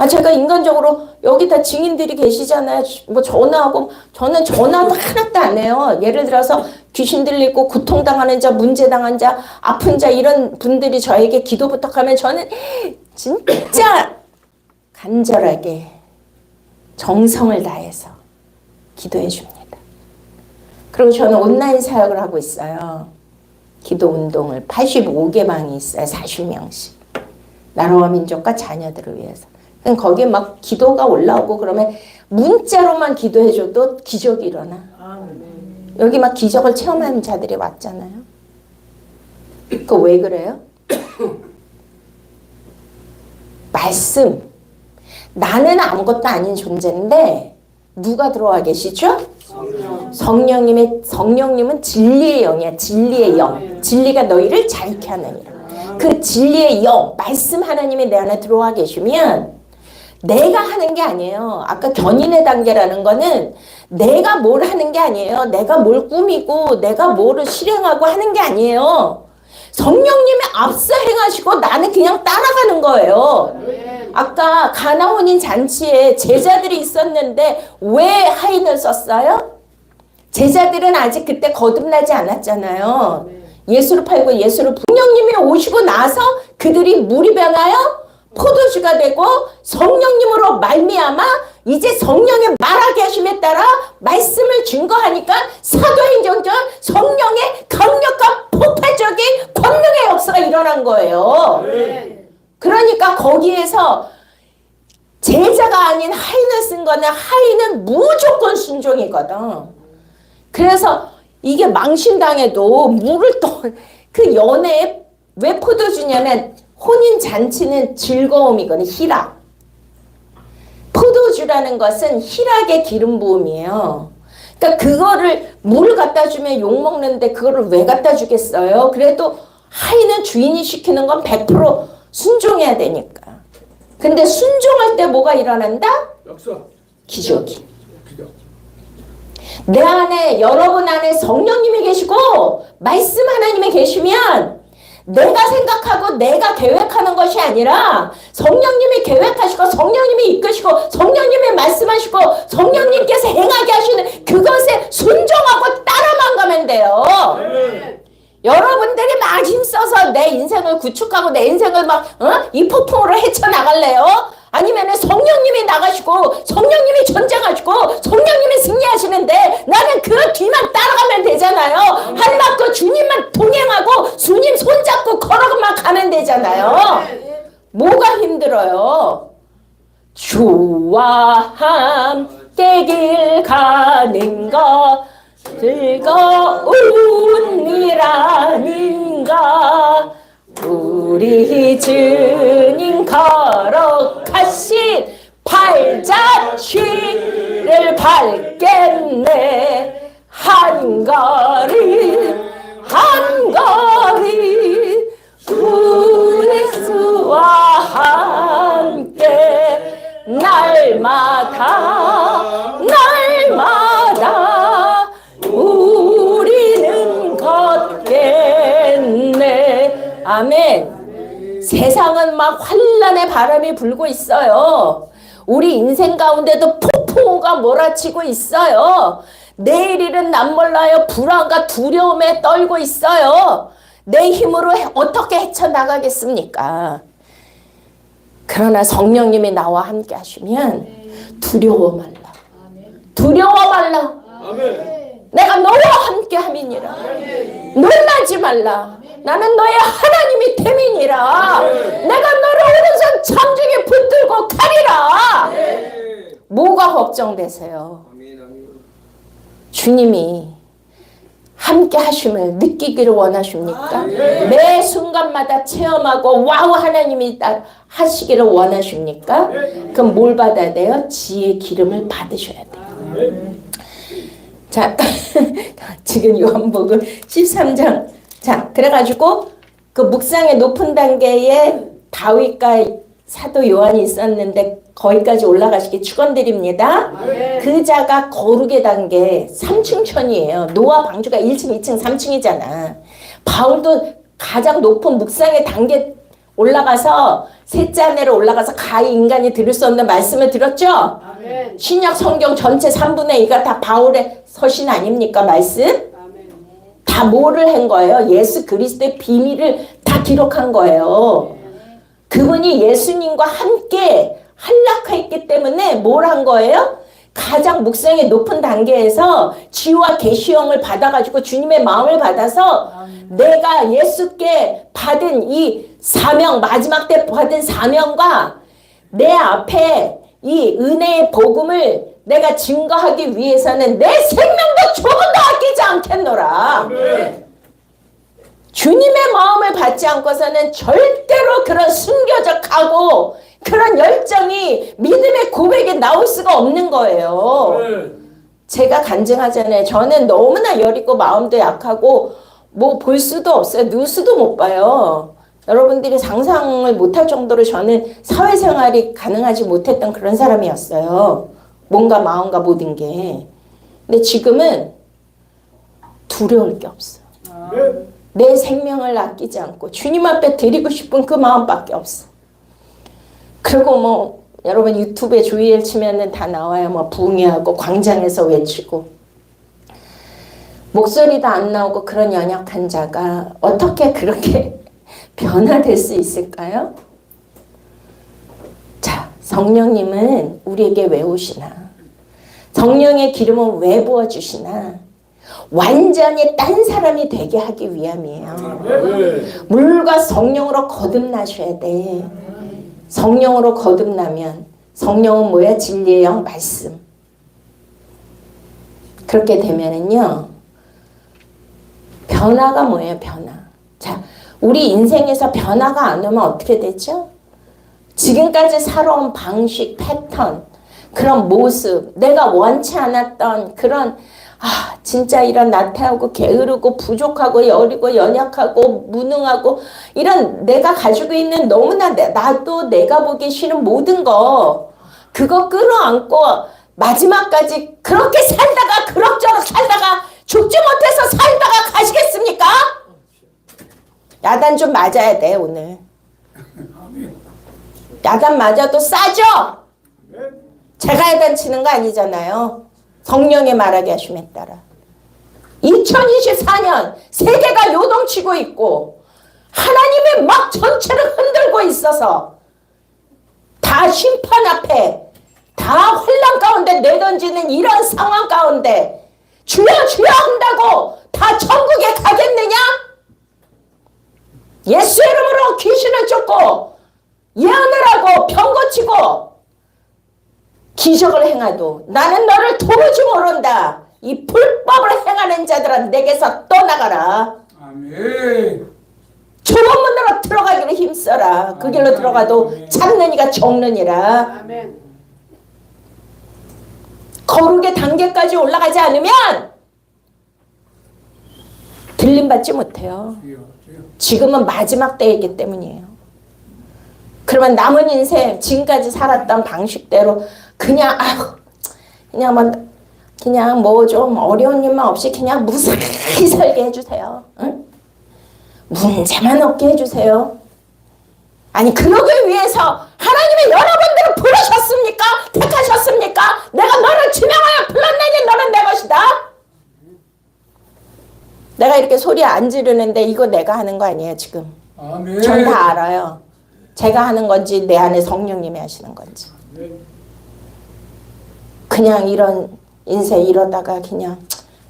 제가 인간적으로 여기 다 증인들이 계시잖아요. 전화하고 저는 전화도 하나도 안 해요. 예를 들어서 귀신 들리고 고통당하는 자, 문제당한 자, 아픈 자 이런 분들이 저에게 기도 부탁하면 저는 진짜 간절하게 정성을 다해서 기도해 줍니다. 그리고 저는 온라인 사역을 하고 있어요. 기도 운동을 85개 방이 있어요. 40명씩. 나라와 민족과 자녀들을 위해서. 거기에 막 기도가 올라오고 그러면 문자로만 기도해줘도 기적이 일어나. 여기 막 기적을 체험하는 자들이 왔잖아요. 그 왜 그래요? 말씀. 나는 아무것도 아닌 존재인데 누가 들어와 계시죠? 성령님은 진리의 영이야. 진리의 영. 진리가 너희를 자유케 하느니라. 그 진리의 영, 말씀 하나님이 내 안에 들어와 계시면 내가 하는 게 아니에요. 아까 견인의 단계라는 거는 내가 뭘 하는 게 아니에요. 내가 뭘 꾸미고 내가 뭐를 실행하고 하는 게 아니에요. 성령님이 앞서 행하시고 나는 그냥 따라가는 거예요. 아까 가나 혼인 잔치에 제자들이 있었는데 왜 하인을 썼어요? 제자들은 아직 그때 거듭나지 않았잖아요. 예수를 팔고 예수를 성령님이 오시고 나서 그들이 물이 변하여 포도주가 되고 성령님으로 말미암아 이제 성령의 말하게 하심에 따라 말씀을 증거하니까 사도행전전 성령의 강력한 폭발적인 권능의 역사가 일어난 거예요. 그러니까 거기에서 제자가 아닌 하인을 쓴 거는 하인은 무조건 순종이거든. 그래서 이게 망신당해도 물을 또 그 연애에 왜 포도주냐면 혼인 잔치는 즐거움이거든. 희락. 포도주라는 것은 희락의 기름 부음이에요. 그러니까 그거를 물을 갖다 주면 욕 먹는데 그거를 왜 갖다 주겠어요? 그래도 하인은 주인이 시키는 건 100% 순종해야 되니까. 근데 순종할 때 뭐가 일어난다? 기적이. 내 안에 여러분 안에 성령님이 계시고 말씀 하나님이 계시면 내가 생각하고 내가 계획하는 것이 아니라 성령님이 계획하시고 성령님이 이끄시고 성령님이 말씀하시고 성령님께서 행하게 하시는 그것에 순종하고 따라만 가면 돼요. 여러분들이 막 힘써서 내 인생을 구축하고 내 인생을 막 이 폭풍으로 헤쳐나갈래요? 아니면 성령님이 나가시고 성령님이 전쟁하시고 성령님이 승리하시는데 나는 그 뒤만 따라가면 되잖아요. 한 바퀴 주님만 동행하고 주님 손잡고 걸어만 가면 되잖아요. 뭐가 힘들어요? 주와 함께 길 가는 것 즐거운 일 아닌가. 우리 주님 거룩하신 발자취를 밟겠네. 한 걸음 한 걸음 우리 주와 함께 날마다 우리는 걷겠네. 아멘. 세상은 막 환란의 바람이 불고 있어요. 우리 인생 가운데도 폭풍우가 몰아치고 있어요. 내일 일은 난 몰라요. 불안과 두려움에 떨고 있어요. 내 힘으로 어떻게 헤쳐나가겠습니까? 그러나 성령님이 나와 함께 하시면 두려워 말라. 두려워 말라. 내가 너와 함께 함이니라. 놀라지 말라. 나는 너의 하나님이 됨이니라. 내가 너를 오른손 창중에 붙들고 가리라. 뭐가 걱정되세요? 주님이 함께 하심을 느끼기를 원하십니까? 매 순간마다 체험하고 와우 하나님이 하시기를 원하십니까? 그럼 뭘 받아야 돼요? 지혜의 기름을 받으셔야 돼요. 자, 지금 요한복음 13장. 자, 그래가지고 그 묵상의 높은 단계에 다윗과 사도 요한이 있었는데 거기까지 올라가시기 축원드립니다. 그 자가 거룩의 단계 3층천이에요. 노아 방주가 1층, 2층, 3층이잖아. 바울도 가장 높은 묵상의 단계 올라가서 셋째 하늘에 올라가서 가히 인간이 들을 수 없는 말씀을 들었죠? 신약 성경 전체 3분의 2가 다 바울의 서신 아닙니까? 말씀? 다 뭐를 한 거예요? 예수 그리스도의 비밀을 다 기록한 거예요. 그분이 예수님과 함께 한락했기 때문에 뭘 한 거예요? 가장 묵상의 높은 단계에서 지혜와 계시형을 받아가지고 주님의 마음을 받아서 내가 예수께 받은 이 사명, 마지막 때 받은 사명과 내 앞에 이 은혜의 복음을 내가 증거하기 위해서는 내 생명도 조금 더 아끼지 않겠노라. 주님의 마음을 받지 않고서는 절대로 그런 순교적하고 그런 열정이 믿음의 고백에 나올 수가 없는 거예요. 제가 간증하잖아요. 저는 너무나 여리고 마음도 약하고 뭐 볼 수도 없어요. 뉴스도 못 봐요. 여러분들이 상상을 못할 정도로 저는 사회생활이 가능하지 못했던 그런 사람이었어요. 몸과 마음과 모든 게. 근데 지금은 두려울 게 없어. 내 생명을 아끼지 않고 주님 앞에 드리고 싶은 그 마음밖에 없어. 그리고 뭐 여러분 유튜브에 주의를 치면은 다 나와요. 뭐 부흥회하고 광장에서 외치고 목소리도 안 나오고 그런 연약한 자가 어떻게 그렇게 변화될 수 있을까요? 자, 성령님은 우리에게 왜 오시나? 성령의 기름은 왜 부어주시나? 완전히 딴 사람이 되게 하기 위함이에요. 물과 성령으로 거듭나셔야 돼. 성령으로 거듭나면 성령은 뭐야? 진리의 영 말씀. 그렇게 되면은요. 변화가 뭐예요? 변화. 자, 우리 인생에서 변화가 안 오면 어떻게 되죠? 지금까지 살아온 방식, 패턴, 그런 모습, 내가 원치 않았던 그런 진짜 이런 나태하고 게으르고 부족하고 여리고 연약하고 무능하고 이런 내가 가지고 있는 너무나 나도 내가 보기 싫은 모든 거 그거 끌어안고 마지막까지 그렇게 살다가 그럭저럭 살다가 죽지 못해서 살다가 가시겠습니까? 야단 좀 맞아야 돼 오늘. 야단 맞아도 싸죠? 제가 야단 치는 거 아니잖아요. 성령의 말하게 하심에 따라 2024년 세계가 요동치고 있고 하나님이 막 전체를 흔들고 있어서 다 심판 앞에 다 혼란 가운데 내던지는 이런 상황 가운데 주여 주여 한다고 다 천국에 가겠느냐? 예수 이름으로 귀신을 쫓고 예언을 하고 병 고치고 기적을 행하도 나는 너를 도무지 모른다. 이 불법을 행하는 자들은 내게서 떠나가라. 아멘. 좁은 문으로 들어가기를 힘써라. 그 길로 들어가도 찾는 이가 적느니라. 아멘. 거룩의 단계까지 올라가지 않으면 들림받지 못해요. 지금은 마지막 때이기 때문이에요. 그러면 남은 인생 지금까지 살았던 방식대로 그냥 그냥 뭐 좀 어려운 일만 없이 그냥 무사히 살게 해주세요. 응? 문제만 없게 해주세요. 아니 그러기 위해서 하나님이 여러분들을 부르셨습니까? 택하셨습니까? 내가 너를 지명하여 불렀느니 너는 내 것이다. 내가 이렇게 소리 안 지르는데 이거 내가 하는 거 아니에요 지금. 아멘. 전 다 알아요. 제가 하는 건지 내 안에 성령님이 하시는 건지. 그냥 이런 인생 이러다가 그냥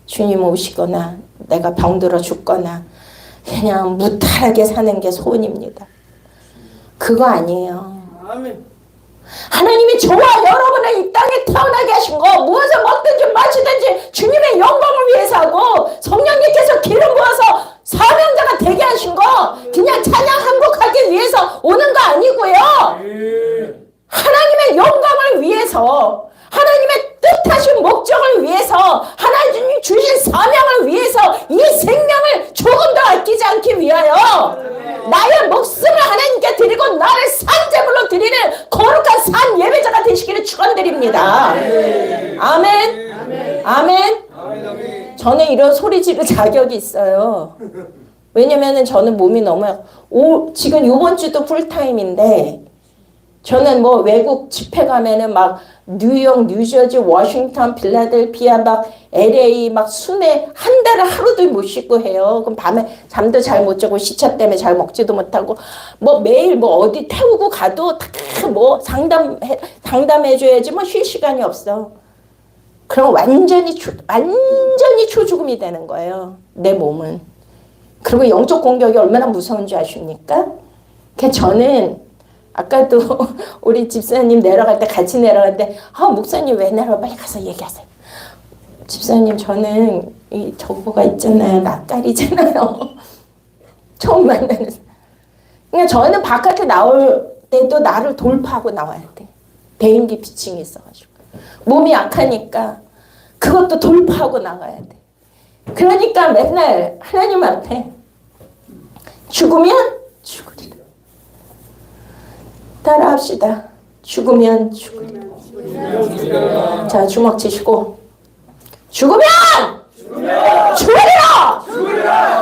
주님 오시거나 내가 병들어 죽거나 그냥 무탈하게 사는 게 소원입니다. 그거 아니에요. 아멘. 하나님이 저와 여러분을 이 땅에 태어나게 하신 거 무엇을 먹든지 마시든지 주님의 영광을 위해서 하고 성령님께서 기름 부어서 사명자가 되게 하신 거 그냥 찬양 한곡하기 위해서 오는 거 아니고요. 하나님의 영광을 위해서 하나님의 뜻하신 목적을 위해서 하나님이 주신 사명을 위해서 이 생명을 조금 더 아끼지 않기 위하여 나의 목숨을 하나님께 드리고 나를 산제물로 드리는 거룩한 산 예배자가 되시기를 축원드립니다. 아멘. 아멘. 저는 이런 소리 지를 자격이 있어요. 왜냐면은 저는 몸이 너무 지금 이번 주도 풀타임인데 저는 뭐 외국 집회 가면은 막 뉴욕, 뉴저지, 워싱턴, 필라델피아, 막 LA 막 순회 한 달에 하루도 못 쉬고 해요. 그럼 밤에 잠도 잘 못 자고 시차 때문에 잘 먹지도 못하고 뭐 매일 뭐 어디 태우고 가도 다 뭐 상담해줘야지 뭐 쉴 시간이 없어. 그럼 완전히 초죽음이 되는 거예요. 내 몸은. 그리고 영적 공격이 얼마나 무서운 줄 아십니까? 저는 아까도 우리 집사님 내려갈 때 같이 내려갈 때 목사님 왜 내려와 빨리 가서 얘기하세요. 집사님 저는 이 저거가 있잖아요. 낯가리잖아요. 처음 만나는. 그러니까 저는 바깥에 나올 때도 나를 돌파하고 나와야 돼. 대인기 비칭이 있어가지고. 몸이 약하니까 그것도 돌파하고 나가야 돼. 그러니까 맨날 하나님 앞에 죽으면 죽으리라. 따라합시다. 죽으면 죽으리라. 자, 주먹 치시고 죽으면 죽으리라.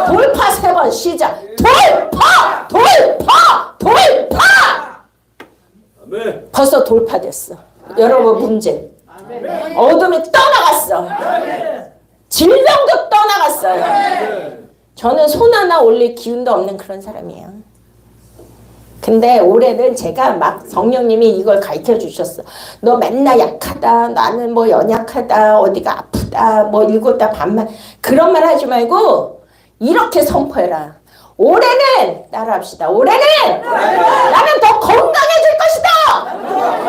돌파 3번 시작. 돌파! 돌파! 돌파! 아멘. 벌써 돌파됐어. 여러분 문제. 어둠이 떠나갔어. 질병도 떠나갔어요. 저는 손 하나 올릴 기운도 없는 그런 사람이에요. 근데 올해는 제가 막 성령님이 이걸 가르쳐 주셨어. 너 맨날 약하다. 나는 뭐 연약하다. 어디가 아프다. 뭐 일곱다 반만. 그런 말 하지 말고 이렇게 선포해라. 올해는 따라합시다. 올해는 나는 더 건강해질 것이다.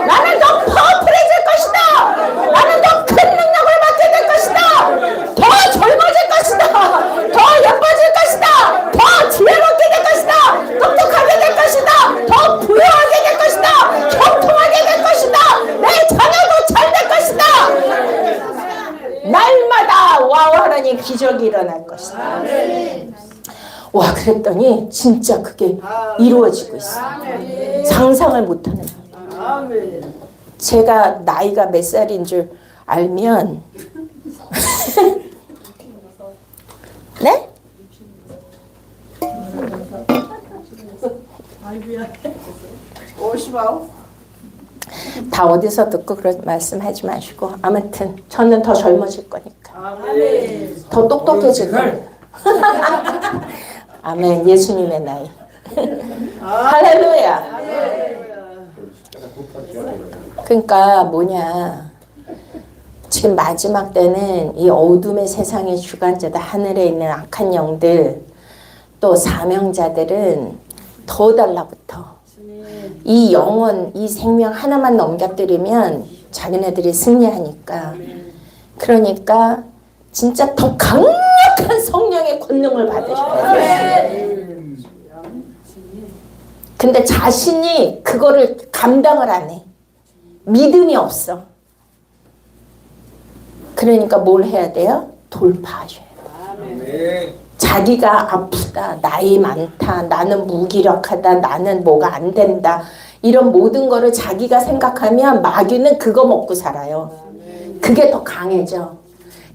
나는 더 파워풀해질 것이다. 나는 더 큰 능력을 받게 될 것이다. 더 젊어질 것이다. 더 예뻐질 것이다. 더 지혜롭게 될 것이다. 똑똑하게 될 것이다. 더 부유하게 될 것이다. 형통하게 될 것이다. 내 자녀도 잘 될 것이다. 날마다 와우 하나님 기적이 일어날 것이다. 와, 그랬더니 진짜 그게 이루어지고 있어. 상상을 못하는. 제가 나이가 몇 살인 줄 알면 네? 다 어디서 듣고 그런 말씀하지 마시고 아무튼 저는 더 젊어질 거니까 더 똑똑해질 거예요. 아멘. 예수님의 나이. 할렐루야. 그러니까 뭐냐, 지금 마지막 때는 이 어둠의 세상의 주관자들, 하늘에 있는 악한 영들, 또 사명자들은 더 달라붙어. 이 영혼, 이 생명 하나만 넘겨뜨리면 자기네들이 승리하니까. 그러니까 진짜 더 강력한 성령의 권능을 받으셔야 돼요. 근데 자신이 그거를 감당을 안 해. 믿음이 없어. 그러니까 뭘 해야 돼요? 돌파하셔야 돼요. 자기가 아프다, 나이 많다, 나는 무기력하다, 나는 뭐가 안 된다, 이런 모든 거를 자기가 생각하면 마귀는 그거 먹고 살아요. 그게 더 강해져.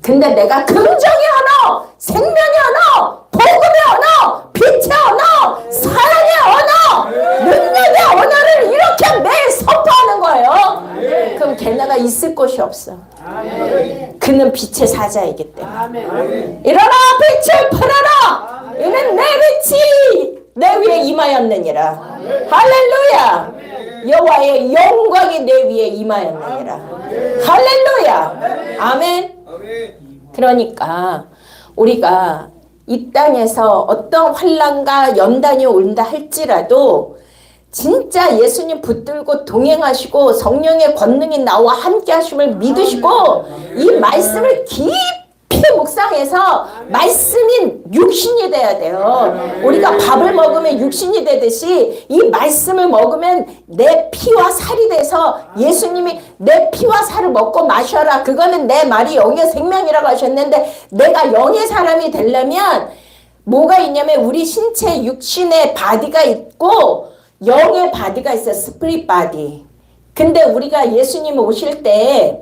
근데 내가 긍정의 언어, 생명의 언어, 복음의 언어, 빛의 언어, 사랑의 언어, 능력의 언어를 이렇게 매일 선포하는 거예요. 그럼 걔네가 있을 곳이 없어. 그는 빛의 사자이기 때문에. 일어나 빛을 팔아라. 이는 내 빛이 내 위에 임하였느니라. 할렐루야. 여호와의 영광이 내 위에 임하였느니라. 할렐루야. 아멘. 그러니까 우리가 이 땅에서 어떤 환난과 연단이 온다 할지라도 진짜 예수님 붙들고 동행하시고 성령의 권능이 나와 함께 하심을 믿으시고 이 말씀을 깊이 묵상해서 말씀인 육신이 돼야 돼요. 우리가 밥을 먹으면 육신이 되듯이 이 말씀을 먹으면 내 피와 살이 돼서 예수님이 내 피와 살을 먹고 마셔라. 그거는 내 말이 영의 생명이라고 하셨는데 내가 영의 사람이 되려면 뭐가 있냐면 우리 신체 육신의 바디가 있고 영의 바디가 있어요. 스피릿 바디. 근데 우리가 예수님 오실 때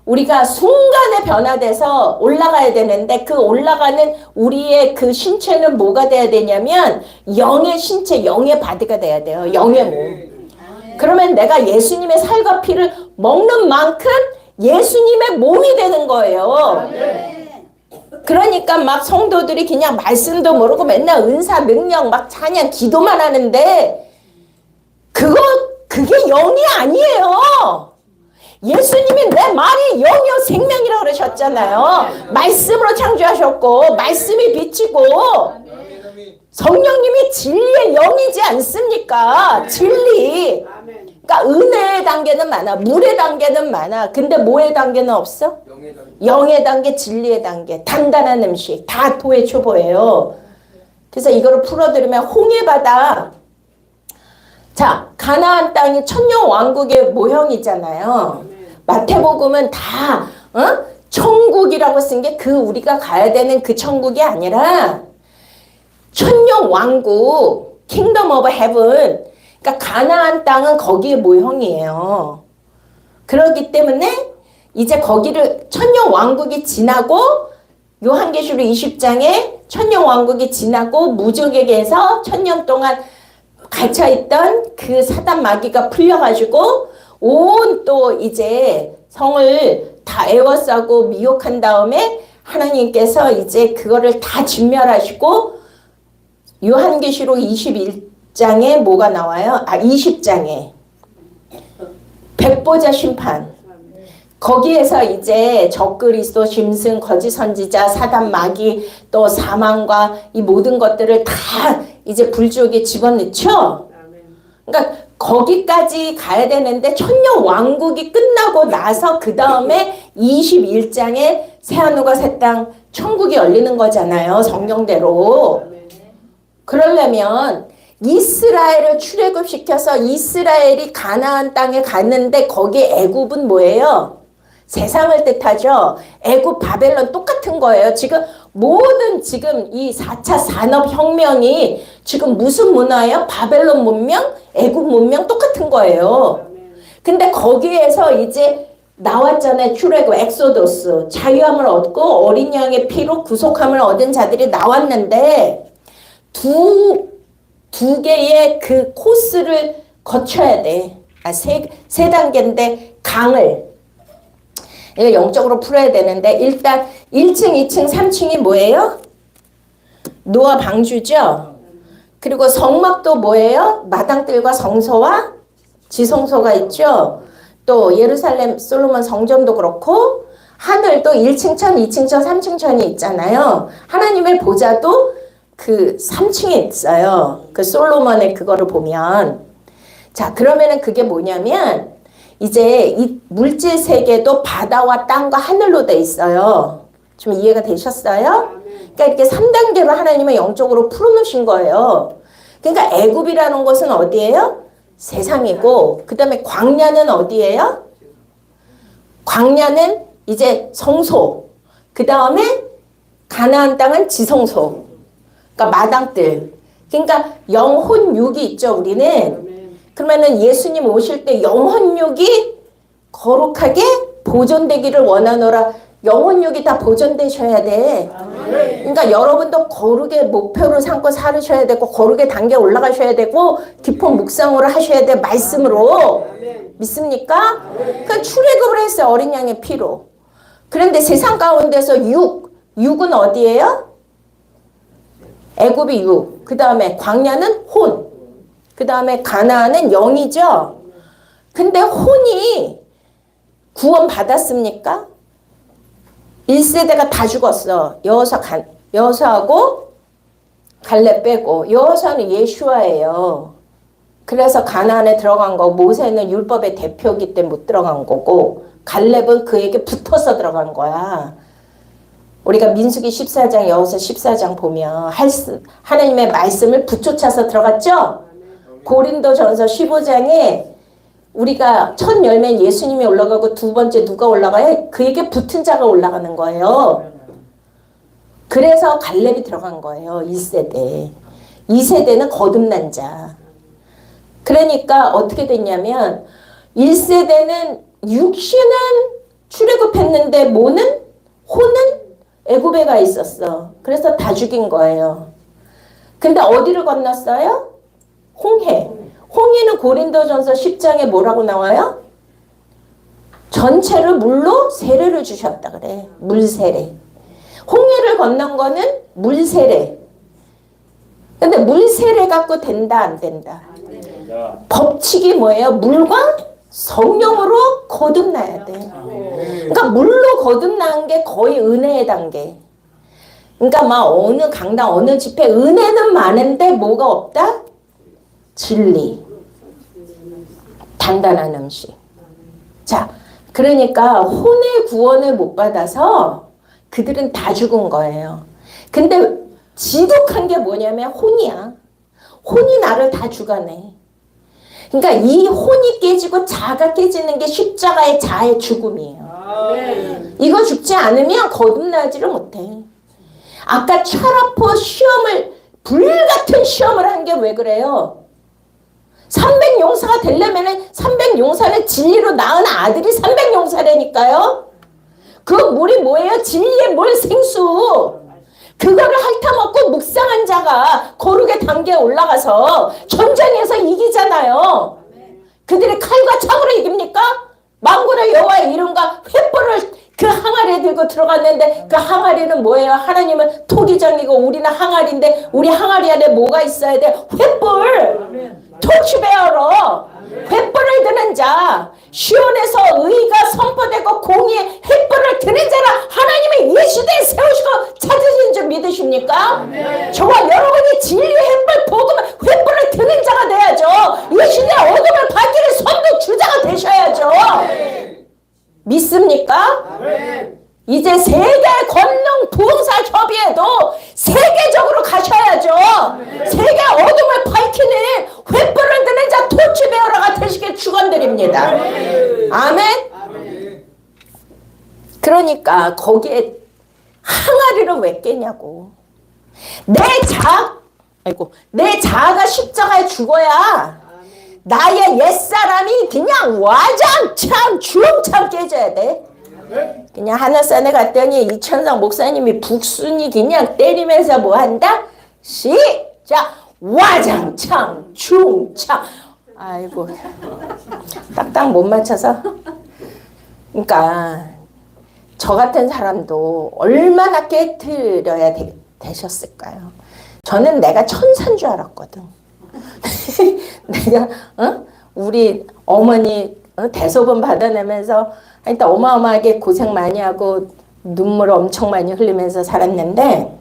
우리가 순간에 변화돼서 올라가야 되는데 그 올라가는 우리의 그 신체는 뭐가 돼야 되냐면 영의 신체, 영의 바디가 돼야 돼요. 영의 몸. 그러면 내가 예수님의 살과 피를 먹는 만큼 예수님의 몸이 되는 거예요. 그러니까 막 성도들이 그냥 말씀도 모르고 맨날 은사, 능력, 막 찬양, 기도만 하는데 그게 영이 아니에요. 예수님이 내 말이 영이요 생명이라고 그러셨잖아요. 말씀으로 창조하셨고 말씀이 빛이고 성령님이 진리의 영이지 않습니까? 진리. 아멘. 그러니까 은혜의 단계는 많아. 물의 단계는 많아. 근데 뭐의 단계는 없어? 영의 단계. 영의 단계, 진리의 단계. 단단한 음식. 다 도의 초보예요. 그래서 이거를 풀어드리면 홍해바다. 자, 가나안 땅이 천년 왕국의 모형이잖아요. 마태복음은 다 천국이라고 쓴 게 그 우리가 가야 되는 그 천국이 아니라 천년 왕국, 킹덤 오브 헤븐. 그러니까 가나안 땅은 거기의 모형이에요. 그렇기 때문에 이제 거기를 천년 왕국이 지나고 요한계시록 20장에 천년 왕국이 지나고 무적에게서 천년 동안 갇혀있던 그 사단 마귀가 풀려가지고 온 또 이제 성을 다 에워싸고 미혹한 다음에 하나님께서 이제 그거를 다 진멸하시고 요한계시록 21장에 뭐가 나와요? 20장에 백보자 심판. 거기에서 이제 적그리스도, 짐승, 거짓 선지자, 사단 마귀, 또 사망과 이 모든 것들을 다 이제 불지옥에 집어넣죠. 그러니까 거기까지 가야 되는데 천년 왕국이 끝나고 나서 그 다음에 21장에 새하늘과 새 땅 천국이 열리는 거잖아요. 성경대로. 그러려면 이스라엘을 출애굽시켜서 이스라엘이 가나안 땅에 갔는데 거기 애굽은 뭐예요? 세상을 뜻하죠. 애굽, 바벨론 똑같은 거예요. 지금 모든 지금 이 4차 산업혁명이 지금 무슨 문화예요? 바벨론 문명, 애굽 문명 똑같은 거예요. 근데 거기에서 이제 나왔잖아요. 출애굽, 엑소더스. 자유함을 얻고 어린 양의 피로 구속함을 얻은 자들이 나왔는데 두 개의 그 코스를 거쳐야 돼. 세 단계인데 강을. 이거 영적으로 풀어야 되는데 일단 1층, 2층, 3층이 뭐예요? 노아 방주죠. 그리고 성막도 뭐예요? 마당들과 성소와 지성소가 있죠. 또 예루살렘 솔로몬 성전도 그렇고 하늘도 1층 천, 2층 천, 3층 천이 있잖아요. 하나님의 보좌도 그 3층에 있어요. 그 솔로몬의 그거를 보면. 자, 그러면은 그게 뭐냐면 이제 이 물질 세계도 바다와 땅과 하늘로 돼 있어요. 좀 이해가 되셨어요? 그러니까 이렇게 3단계로 하나님은 영적으로 풀어놓으신 거예요. 그러니까 애굽이라는 것은 어디예요? 세상이고 그 다음에 광야는 어디예요? 광야는 이제 성소. 그 다음에 가나안 땅은 지성소. 그러니까 마당들. 그러니까 영혼육이 있죠, 우리는. 그러면은 예수님 오실 때 영혼육이 거룩하게 보존되기를 원하노라. 영혼육이 다 보존되셔야 돼. 그러니까 여러분도 거룩의 목표를 삼고 살으셔야 되고 거룩의 단계에 올라가셔야 되고 깊은 묵상으로 하셔야 돼. 말씀으로. 믿습니까? 그러니까 출애굽을 했어요. 어린 양의 피로. 그런데 세상 가운데서 육은 어디예요? 애굽이 육. 그 다음에 광야는 혼. 그 다음에 가나안은 영이죠. 근데 혼이 구원 받았습니까? 1세대가 다 죽었어. 여호수아하고 갈렙 빼고. 여호수아는 예슈아예요. 그래서 가나안에 들어간 거고 모세는 율법의 대표이기 때문에 못 들어간 거고 갈렙은 그에게 붙어서 들어간 거야. 우리가 민수기 14장, 여호수아 14장 보면 하나님의 말씀을 붙여차서 들어갔죠? 고린도전서 15장에 우리가 첫 열매는 예수님이 올라가고 두 번째 누가 올라가요? 그에게 붙은 자가 올라가는 거예요. 그래서 갈렙이 들어간 거예요. 1세대. 2세대는 거듭난 자. 그러니까 어떻게 됐냐면 1세대는 육신은 출애굽했는데 뭐는? 혼은 애굽에 가 있었어. 그래서 다 죽인 거예요. 근데 어디를 건넜어요? 홍해. 홍해는 고린도전서 10장에 뭐라고 나와요? 전체를 물로 세례를 주셨다 그래. 물세례. 홍해를 건넌 거는 물세례. 근데 물세례 갖고 된다 안 된다? 법칙이 뭐예요? 물과 성령으로 거듭나야 돼. 그러니까 물로 거듭난 게 거의 은혜의 단계. 그러니까 막 어느 강당 어느 집회 은혜는 많은데 뭐가 없다? 진리. 단단한 음식. 자, 그러니까 혼의 구원을 못 받아서 그들은 다 죽은 거예요. 근데 지독한 게 뭐냐면 혼이야. 혼이 나를 다 죽어내. 그러니까 이 혼이 깨지고 자아가 깨지는 게 십자가의 자아의 죽음이에요. 이거 죽지 않으면 거듭나지를 못해. 아까 철학포 시험을 불같은 시험을 한 게 왜 그래요? 300용사가 되려면 300용사는 진리로 낳은 아들이 300용사라니까요. 그 물이 뭐예요? 진리의 물 생수. 그거를 핥아먹고 묵상한 자가 거룩의 단계에 올라가서 전쟁에서 이기잖아요. 그들이 칼과 창으로 이깁니까? 만군의 여호와의 이름과 횃불을 그 항아리에 들고 들어갔는데 그 항아리는 뭐예요? 하나님은 토기장이고 우리는 항아리인데 우리 항아리 안에 뭐가 있어야 돼? 횃불! 토치베어로 횃불을 드는 자, 시온에서 의가 선포되고 공의의 횃불을 드는 자라 하나님이 이 시대에 세우시고 찾으신 줄 믿으십니까? 저와 여러분이 진리의 횃불, 복음의 횃불을 드는 자가 돼야죠. 이 시대에 어둠을 밝히는 선도 주자가 되셔야죠. 믿습니까? 이제 세계 권능 부흥사 협의회도 세계적으로 가셔야죠. 세계 어둠을 밝히는 횃불을 드는 자 토치베어러가 되시길 축원드립니다. 아멘. 그러니까 거기에 항아리를 왜 깨냐고. 내 자아가 십자가에 죽어야 나의 옛사람이 그냥 와장창 주렁창 깨져야 돼. 그냥 하늘산에 갔더니 이천상 목사님이 북순이 그냥 때리면서 뭐 한다? 시작! 와장창 중창. 아이고 딱딱 못 맞춰서. 그러니까 저 같은 사람도 얼마나 깨트려야 되셨을까요? 저는 내가 천사인 줄 알았거든. 내가 우리 어머니 대소변 받아내면서 일단 어마어마하게 고생 많이 하고 눈물 엄청 많이 흘리면서 살았는데,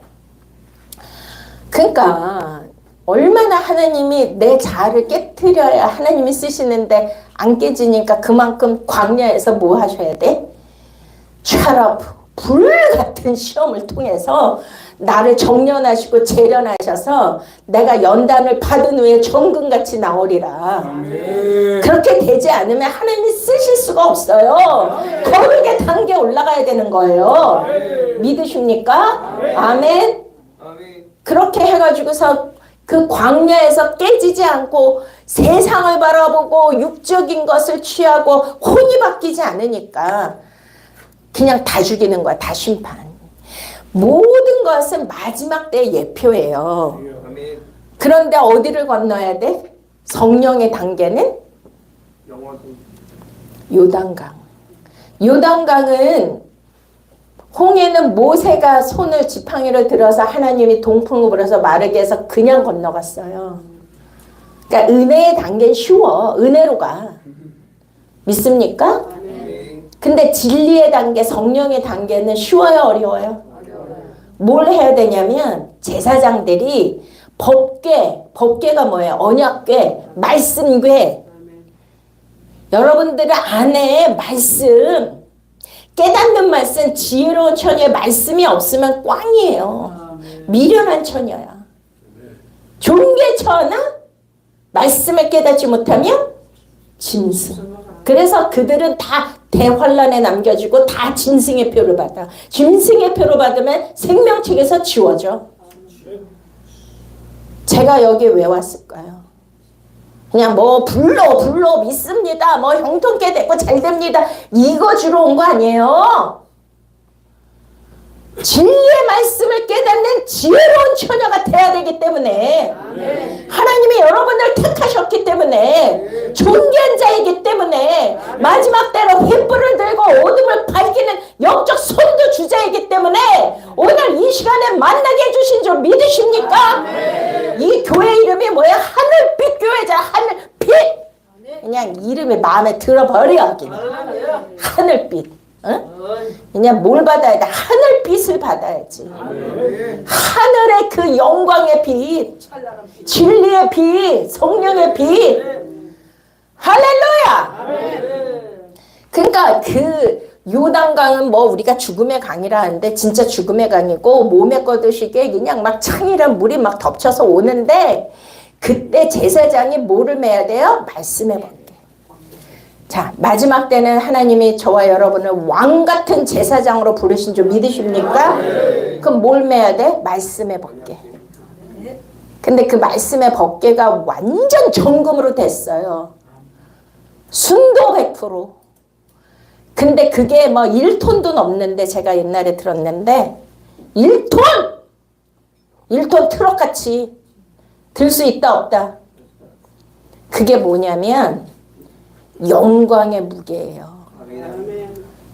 그러니까 얼마나 하나님이 내 자아를 깨트려야 하나님이 쓰시는데 안 깨지니까 그만큼 광야에서 뭐 하셔야 돼? 철업 불같은 시험을 통해서 나를 정련하시고 재련하셔서 내가 연단을 받은 후에 정금같이 나오리라. 그렇게 되지 않으면 하나님이 쓰실 수가 없어요. 거룩의 단계에 올라가야 되는 거예요. 믿으십니까? 아멘. 그렇게 해가지고서 그 광야에서 깨지지 않고 세상을 바라보고 육적인 것을 취하고 혼이 바뀌지 않으니까 그냥 다 죽이는 거야. 다 심판. 모든 것은 마지막 때의 예표예요. 그런데 어디를 건너야 돼? 성령의 단계는? 요단강. 요단강은 홍해는 모세가 손을 지팡이를 들어서 하나님이 동풍을 불어서 마르게 해서 그냥 건너갔어요. 그러니까 은혜의 단계는 쉬워. 은혜로 가. 믿습니까? 근데 진리의 단계, 성령의 단계는 쉬워요, 어려워요? 뭘 해야 되냐면 제사장들이 법궤가 뭐예요? 언약궤, 말씀궤. 여러분들 안에 말씀, 깨닫는 말씀, 지혜로운 처녀의 말씀이 없으면 꽝이에요. 미련한 처녀야. 존귀처나 말씀을 깨닫지 못하면 짐승. 그래서 그들은 다 대환란에 남겨지고 다 짐승의 표를 받아. 짐승의 표를 받으면 생명책에서 지워져. 제가 여기 왜 왔을까요? 그냥 뭐 불러 믿습니다. 뭐 형통케 됐고 잘 됩니다. 이거 주러 온 거 아니에요. 진리의 말씀을 깨닫는 지혜로운 처녀가 돼야 되기 때문에, 하나님이 여러분을 택하셨기 때문에, 존귀한 자이기 때문에, 마지막 때로 횃불을 들고 어둠을 밝히는 영적 선도 주자이기 때문에 오늘 이 시간에 만나게 해주신 줄 믿으십니까? 이 교회 이름이 뭐예요? 하늘빛 교회자. 하늘빛. 그냥 이름이 마음에 들어버려. 하늘빛. 그냥 뭘 받아야 돼? 하늘빛을 받아야지. 하늘의 그 영광의 빛, 진리의 빛, 성령의 빛. 할렐루야! 그러니까 그 요단강은 뭐 우리가 죽음의 강이라 하는데 진짜 죽음의 강이고 몸에 거두시게 그냥 막 창이란 물이 막 덮쳐서 오는데 그때 제사장이 뭐를 매야 돼요? 말씀의 번개. 자, 마지막 때는 하나님이 저와 여러분을 왕 같은 제사장으로 부르신 줄 믿으십니까? 그럼 뭘 매야 돼? 말씀의 번개. 근데 그 말씀의 번개가 완전 정금으로 됐어요. 순도 100%. 근데 그게 뭐 1톤도 넘는데 제가 옛날에 들었는데 1톤! 1톤 트럭같이 들 수 있다 없다. 그게 뭐냐면 영광의 무게예요.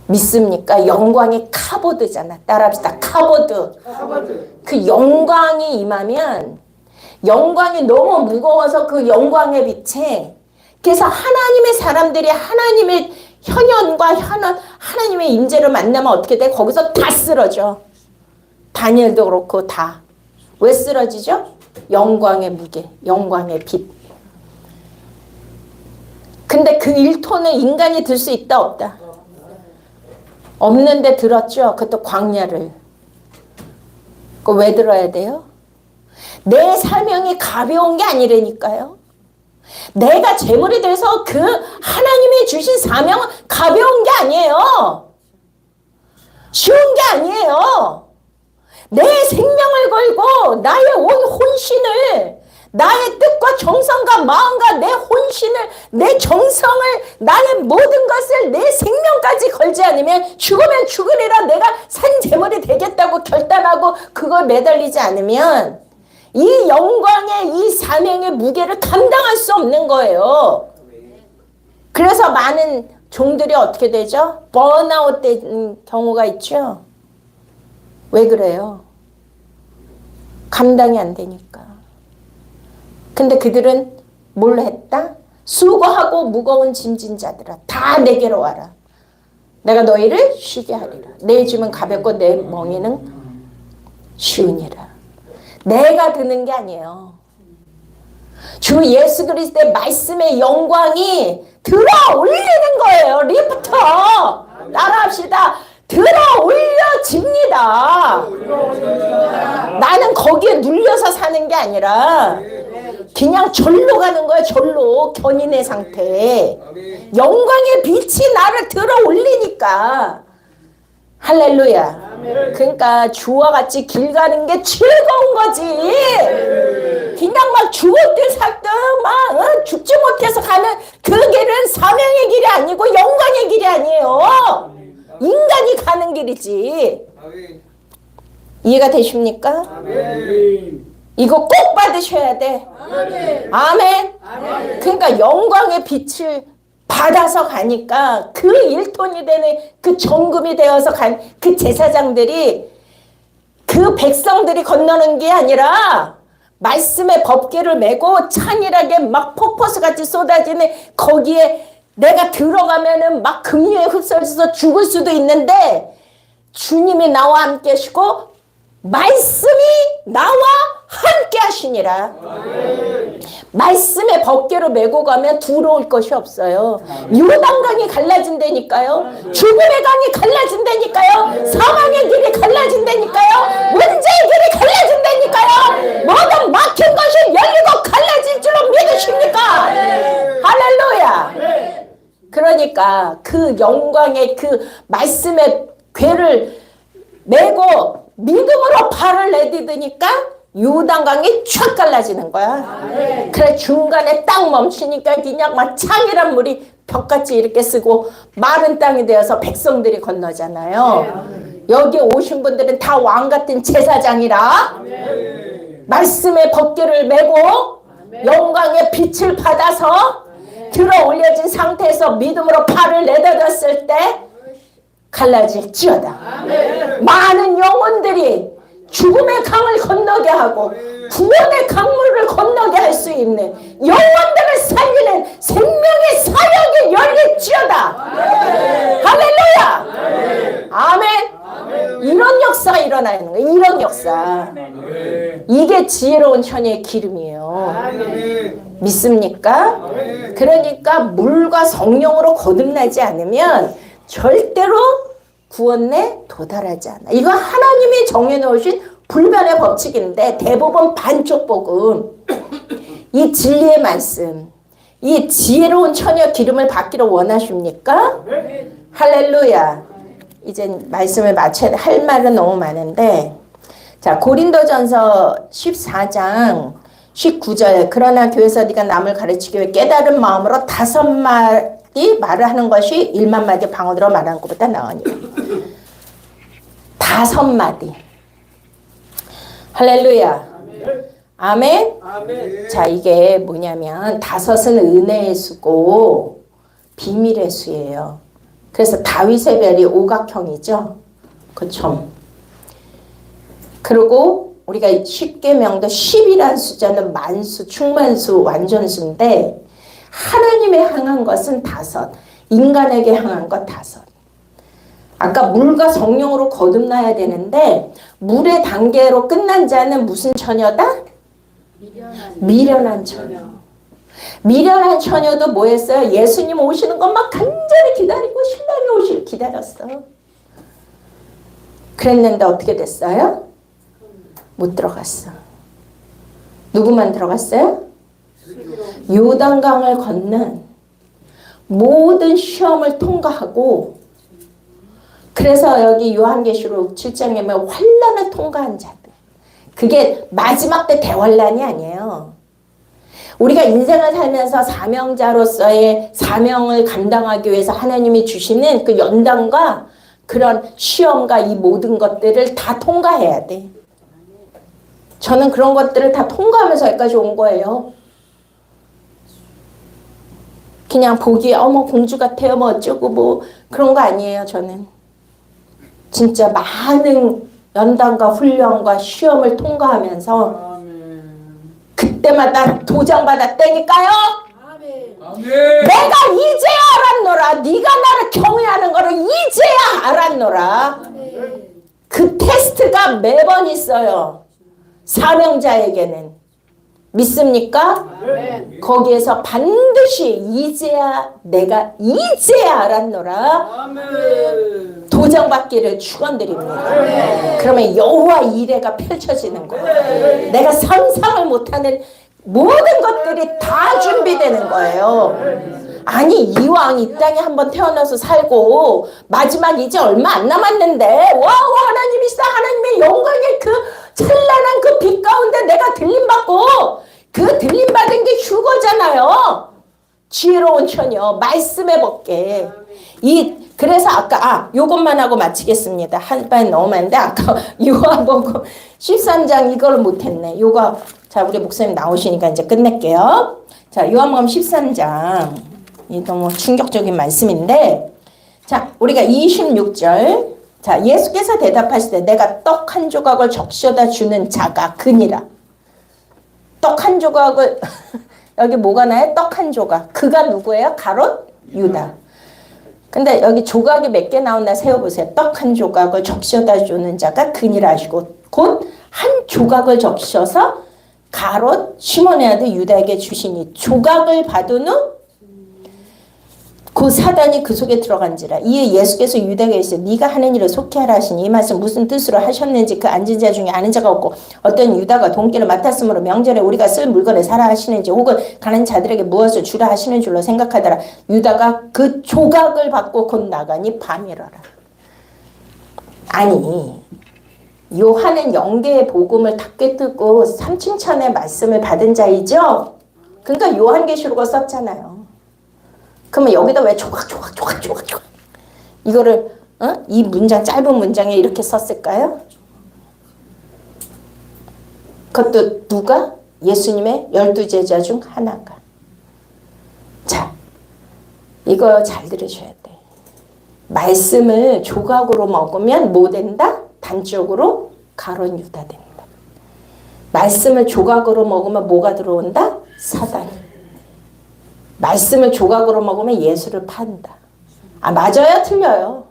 믿습니까? 영광이 카보드잖아. 따라합시다. 카보드. 그 영광이 임하면 영광이 너무 무거워서 그 영광의 빛에 그래서 하나님의 사람들이 하나님의 현현과 하나님의 임재를 만나면 어떻게 돼? 거기서 다 쓰러져. 다니엘도 그렇고 다. 왜 쓰러지죠? 영광의 무게, 영광의 빛. 근데 그 1톤은 인간이 들 수 있다 없다? 없는데 들었죠? 그것도 광야를. 그거 왜 들어야 돼요? 내 사명이 가벼운 게 아니라니까요. 내가 제물이 돼서 그 하나님이 주신 사명은 가벼운 게 아니에요. 쉬운 게 아니에요. 내 생명을 걸고 나의 온 혼신을 나의 뜻과 정성과 마음과 내 혼신을 내 정성을 나의 모든 것을 내 생명까지 걸지 않으면 죽으면 죽으리라 내가 산 제물이 되겠다고 결단하고 그걸 매달리지 않으면 이 영광의 이 사명의 무게를 감당할 수 없는 거예요. 그래서 많은 종들이 어떻게 되죠? 번아웃 된 경우가 있죠. 왜 그래요? 감당이 안 되니까. 근데 그들은 뭘 했다? 수고하고 무거운 짐진 자들아 다 내게로 와라. 내가 너희를 쉬게 하리라. 내 짐은 가볍고 내 멍에는 쉬우니라. 내가 드는 게 아니에요. 주 예수 그리스도의 말씀의 영광이 들어 올리는 거예요. 리프터. 따라합시다. 들어 올려집니다. 나는 거기에 눌려서 사는 게 아니라 그냥 절로 가는 거예요. 절로. 견인의 상태. 영광의 빛이 나를 들어 올리니까. 할렐루야. 그러니까 주와 같이 길 가는 게 즐거운 거지. 그냥 막 죽을 듯 살듯 막 죽지 못해서 가는 그 길은 사명의 길이 아니고 영광의 길이 아니에요. 인간이 가는 길이지. 이해가 되십니까? 이거 꼭 받으셔야 돼. 아멘. 그러니까 영광의 빛을 받아서 가니까 그 1톤이 되는 그 정금이 되어서 간 그 제사장들이 그 백성들이 건너는 게 아니라 말씀의 법궤를 메고 찬일하게 막 폭포수같이 쏟아지는 거기에 내가 들어가면은 막 급류에 휩쓸려서 죽을 수도 있는데 주님이 나와 함께 하시고 말씀이 나와 함께 하시니라. 말씀의 법궤로 메고 가면 두려울 것이 없어요. 요단강이 갈라진다니까요. 죽음의 강이 갈라진다니까요. 사망의 길이 갈라진다니까요. 문제의 길이 갈라진다니까요. 모든 막힌 것이 열리고 갈라질 줄로 믿으십니까? 할렐루야. 그러니까 그 영광의 그 말씀의 궤를 메고 믿음으로 발을 내디드니까 요단강이 쫙 갈라지는 거야. 그래 중간에 딱 멈추니까 그냥 막 창이란 물이 벽같이 이렇게 쓰고 마른 땅이 되어서 백성들이 건너잖아요. 여기 오신 분들은 다 왕같은 제사장이라 말씀의 법궤를 메고 영광의 빛을 받아서 들어 올려진 상태에서 믿음으로 발을 내딛었을 때 갈라질지어다. 많은 영혼들이 죽음의 강을 건너게 하고 구원의 강물을 건너게 할 수 있는 영혼들을 살리는 생명의 사역이 열릴지어다. 할렐루야. 아멘. 이런 역사가 일어나는 거예요. 이런 역사. 이게 지혜로운 처녀의 기름이에요. 믿습니까? 그러니까 물과 성령으로 거듭나지 않으면 절대로 구원에 도달하지 않아. 이거 하나님이 정해놓으신 불변의 법칙인데 대부분 반쪽 복음, 이 진리의 말씀, 이 지혜로운 처녀 기름을 받기를 원하십니까? 할렐루야. 이제 말씀을 마쳐야 돼. 할 말은 너무 많은데, 자, 고린도전서 14장 19절. 그러나 교회에서 네가 남을 가르치기 위해 깨달은 마음으로 5마디 말을 하는 것이 1만 마디 방언으로 말하는 것보다 나으니. 5마디. 할렐루야. 아멘. 아멘. 자, 이게 뭐냐면 5은 은혜의 수고 비밀의 수예요. 그래서 다윗의 별이 오각형이죠. 그쵸? 그리고 우리가 십계명도 10이란 숫자는 만수, 충만수, 완전수인데 하나님에 향한 것은 5, 인간에게 향한 것 5. 아까 물과 성령으로 거듭나야 되는데 물의 단계로 끝난 자는 무슨 처녀다? 미련한 처녀. 미련한 처녀도 뭐 했어요? 예수님 오시는 것만 간절히 기다리고 신랑이 오시길 기다렸어. 그랬는데 어떻게 됐어요? 못 들어갔어. 누구만 들어갔어요? 요단강을 건넌 모든 시험을 통과하고, 그래서 여기 요한계시록 7장에 보면 환난을 통과한 자들. 그게 마지막 때 대환난이 아니에요. 우리가 인생을 살면서 사명자로서의 사명을 감당하기 위해서 하나님이 주시는 그 연단과 그런 시험과 이 모든 것들을 다 통과해야 돼. 저는 그런 것들을 다 통과하면서 여기까지 온 거예요. 그냥 보기에 어머 공주 같아요 뭐 어쩌고 뭐 그런 거 아니에요. 저는 진짜 많은 연단과 훈련과 시험을 통과하면서 그때마다 도장 받았다니까요. 내가 이제야 알았노라. 네가 나를 경외하는 거를 이제야 알았노라. 그 테스트가 매번 있어요. 사명자에게는. 믿습니까? 거기에서 반드시 이제야 내가 이제야 알았노라. 도장받기를 축원드립니다. 그러면 여호와 이레가 펼쳐지는 거예요. 내가 상상을 못하는 모든 것들이 다 준비되는 거예요. 아니 이왕 이 땅에 한번 태어나서 살고 마지막 이제 얼마 안 남았는데 와우 하나님이 있어. 하나님의 영광의 그 찬란한 그 빛 가운데 내가 들림받고, 그 들림받은 게 휴거잖아요. 지혜로운 처녀 말씀해 볼게. 그래서 아까 요것만 하고 마치겠습니다. 한 번 너무 많은데 아까 요한복음 13장 이걸 못했네. 요거 자 우리 목사님 나오시니까 이제 끝낼게요. 자 요한복음 13장 이 너무 충격적인 말씀인데, 자 우리가 26절. 자 예수께서 대답하실 때 내가 떡 한 조각을 적셔다 주는 자가 그니라. 떡 한 조각을 여기 뭐가 나요? 떡 한 조각. 그가 누구예요? 가롯 유다. 근데 여기 조각이 몇 개 나온다 세어보세요. 떡 한 조각을 적셔다 주는 자가 그니라 하시고 곧 한 조각을 적셔서 가롯 시몬의 아들 유다에게 주시니 조각을 받은 후 그 사단이 그 속에 들어간지라. 이에 예수께서 유다에게 이르시되 네가 하는 일을 속히 하라 하시니 이 말씀 무슨 뜻으로 하셨는지 그 앉은 자 중에 아는 자가 없고 어떤 유다가 돈기를 맡았으므로 명절에 우리가 쓸 물건을 사라 하시는지 혹은 가는 자들에게 무엇을 주라 하시는 줄로 생각하더라. 유다가 그 조각을 받고 곧 나가니 밤이라라. 아니 요한은 영계의 복음을 다 꿰뚫고 삼층천의 말씀을 받은 자이죠. 그러니까 요한계시록을 썼잖아요. 그러면 여기다 왜 조각 이거를 이 문장 짧은 문장에 이렇게 썼을까요? 그것도 누가? 예수님의 12제자 중 하나가. 자 이거 잘 들으셔야 돼. 말씀을 조각으로 먹으면 뭐 된다? 단적으로 가론 유다 된다. 말씀을 조각으로 먹으면 뭐가 들어온다? 사단이. 말씀을 조각으로 먹으면 예수를 판다. 아, 맞아요? 틀려요?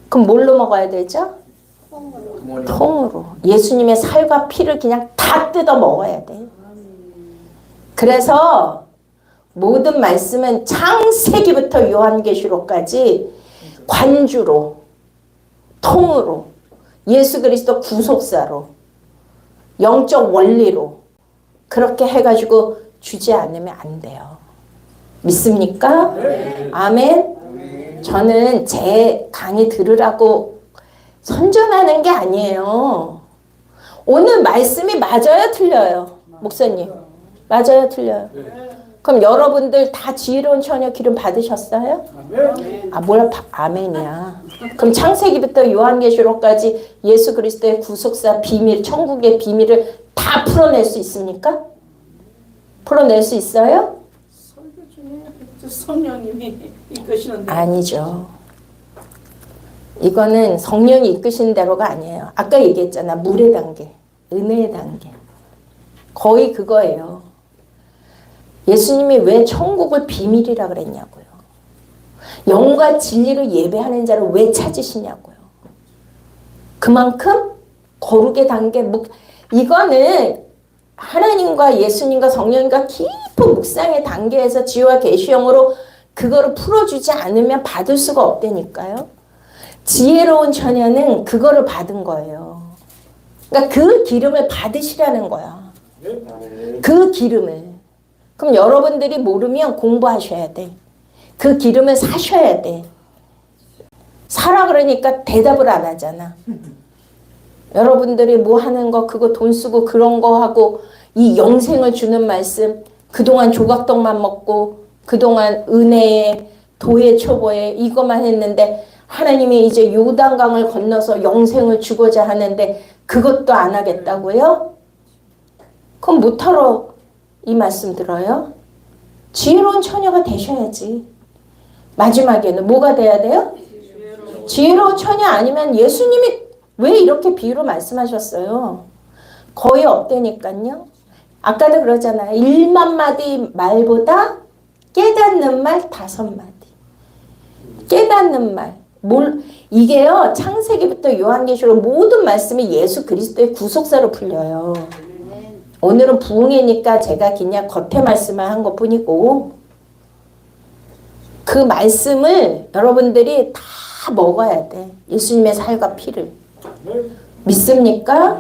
그럼 뭘로 먹어야 되죠? 통으로. 예수님의 살과 피를 그냥 다 뜯어 먹어야 돼. 그래서 모든 말씀은 창세기부터 요한계시록까지 관주로, 통으로, 예수 그리스도 구속사로, 영적 원리로 그렇게 해가지고 주지 않으면 안 돼요. 믿습니까? 네. 아멘. 저는 제 강의 들으라고 선전하는 게 아니에요. 오늘 말씀이 맞아요, 틀려요? 목사님. 맞아요, 틀려요? 그럼 여러분들 다 지혜로운 처녀 기름 받으셨어요? 아, 뭐야, 아멘이야. 그럼 창세기부터 요한계시록까지 예수 그리스도의 구속사 비밀, 천국의 비밀을 다 풀어낼 수 있습니까? 풀어낼 수 있어요? 설교 중에 성령님이 이끄시는데. 아니죠. 이거는 성령이 이끄신 대로가 아니에요. 아까 얘기했잖아. 물의 단계, 은혜의 단계. 거의 그거예요. 예수님이 왜 천국을 비밀이라 그랬냐고요. 영과 진리를 예배하는 자를 왜 찾으시냐고요. 그만큼 거룩의 단계, 이거는 하나님과 예수님과 성령님과 깊은 묵상의 단계에서 지혜와 계시형으로 그거를 풀어주지 않으면 받을 수가 없다니까요. 지혜로운 처녀는 그거를 받은 거예요. 그러니까 그 기름을 받으시라는 거야. 그 기름을. 그럼 여러분들이 모르면 공부하셔야 돼. 그 기름을 사셔야 돼. 사라 그러니까 대답을 안 하잖아. 여러분들이 뭐 하는 거 그거 돈 쓰고 그런 거 하고 이 영생을 주는 말씀 그동안 조각떡만 먹고 그동안 은혜에 도에 초보에 이것만 했는데 하나님이 이제 요단강을 건너서 영생을 주고자 하는데 그것도 안 하겠다고요? 그럼 못하러 이 말씀 들어요? 지혜로운 처녀가 되셔야지. 마지막에는 뭐가 돼야 돼요? 지혜로운 처녀 아니면 예수님이 왜 이렇게 비유로 말씀하셨어요? 거의 없다니까요. 아까도 그러잖아요. 1만 마디 말보다 깨닫는 말 5마디. 깨닫는 말. 이게요. 창세기부터 요한계시록 모든 말씀이 예수 그리스도의 구속사로 풀려요. 오늘은 부흥회니까 제가 그냥 겉에 말씀을 한 것뿐이고 그 말씀을 여러분들이 다 먹어야 돼. 예수님의 살과 피를. 믿습니까?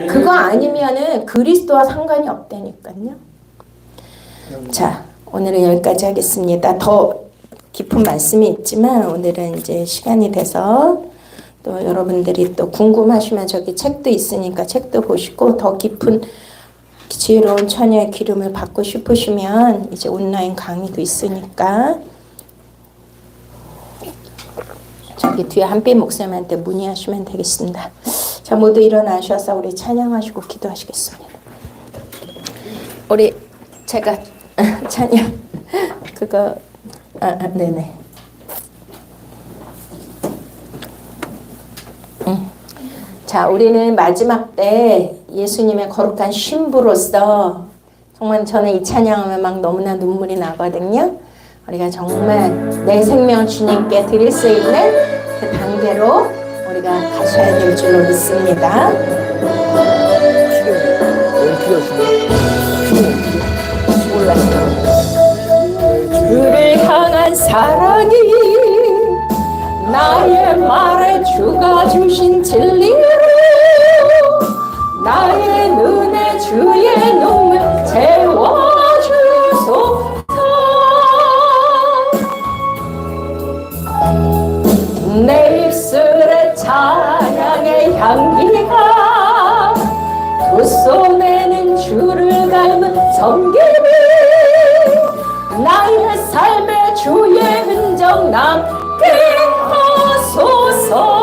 그거 아니면은 그리스도와 상관이 없다니까요. 자, 오늘은 여기까지 하겠습니다. 더 깊은 말씀이 있지만 오늘은 이제 시간이 돼서 또 여러분들이 또 궁금하시면 저기 책도 있으니까 책도 보시고 더 깊은 지혜로운 처녀의 기름을 받고 싶으시면 이제 온라인 강의도 있으니까 저기 뒤에 한빛 목사님한테 문의하시면 되겠습니다. 자, 모두 일어나셔서 우리 찬양하시고 기도하시겠습니다. 우리 제가 찬양 그거 네네. 자, 우리는 마지막 때 예수님의 거룩한 신부로서 정말 저는 이 찬양하면 막 너무나 눈물이 나거든요. 우리가 정말 내 생명 주님께 드릴 수 있는 그 단계로 우리가 가셔야 될 줄로 믿습니다. 주를 향한 사랑이 나의 말에 주가 주신 진리로 나의 눈에 주의 눈물 채워주소서. 내 입술에 찬양의 향기가 두 손에는 주를 닮은 섬김이 나의 삶에 주의 흔적 남게 하소서.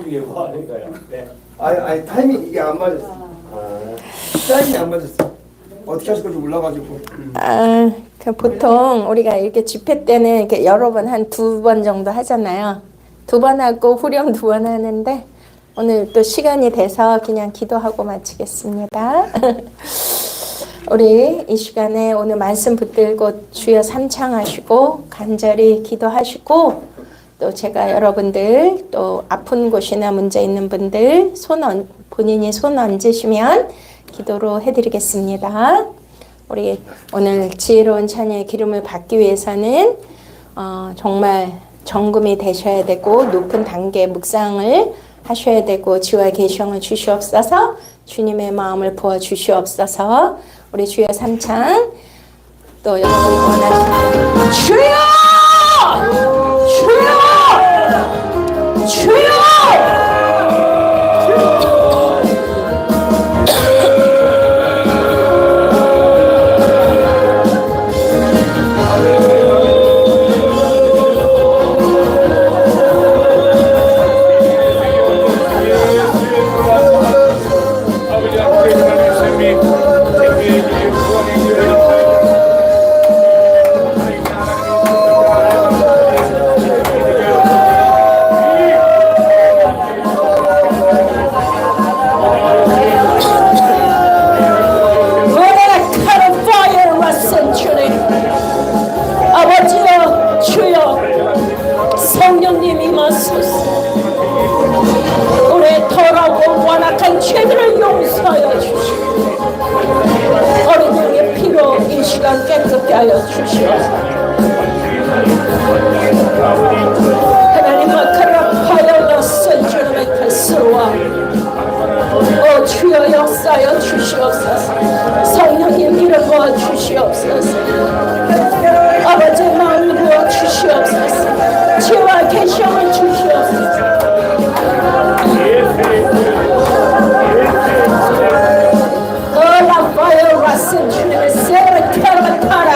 이게 뭐 하는 거예요? 네. 아니 타이밍 이게 안 맞았어. 타이밍이 안 맞았어. 어떻게 하실 건지 몰라가지고. 보통 우리가 이렇게 집회 때는 이렇게 여러 번 한 2번 정도 하잖아요. 2번 하고 후렴 2번 하는데 오늘 또 시간이 돼서 그냥 기도하고 마치겠습니다. 우리 이 시간에 오늘 말씀 붙들고 주여 삼창하시고 간절히 기도하시고 또 제가 여러분들 또 아픈 곳이나 문제 있는 분들 본인이 손 얹으시면 기도로 해드리겠습니다. 우리 오늘 지혜로운 찬양의 기름을 받기 위해서는 정말 정금이 되셔야 되고 높은 단계 묵상을 하셔야 되고 지와 계시형을 주시옵소서. 주님의 마음을 부어 주시옵소서. 우리 주여 삼창 또 여러분이 원하시는 주여! 주여! 주여! 아버지여 주여 성령님 임하소서. 우리의 더러고 완악한 죄들을 용서하여 주시고 어린 양의 피로 이 시간 깨끗게 하여 주시옵소서. 하나님 마카라파이어 선주님의 칼스로와 주여 역사하여 주시옵소서. 성령님 이름 모아 주시옵소서. 아버지의 마음을 부어 주시옵소서. 지혜와 계시형을 주시옵소서. 라파이어 라슨 주님의 세월을 캐러타라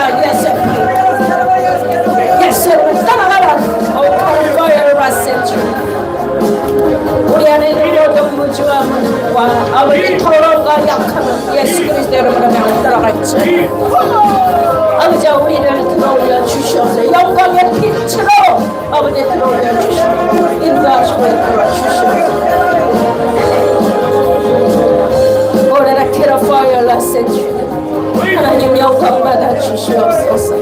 예수를 따라가라. 라파이어 라슨 주님 우리 안에 모든 무주함과 아버지 더러움과 약함은 예수 그리스도 이름으로 명들어갈지. 아버지 우리를 들어올려 주시옵소서. 영광의 빛으로 아버지 들어올려 주시옵소서. 인도하시고 이끌어 주시옵소서. 오래라 캐러파이어라센 주님 하나님 영광 받아 주시옵소서.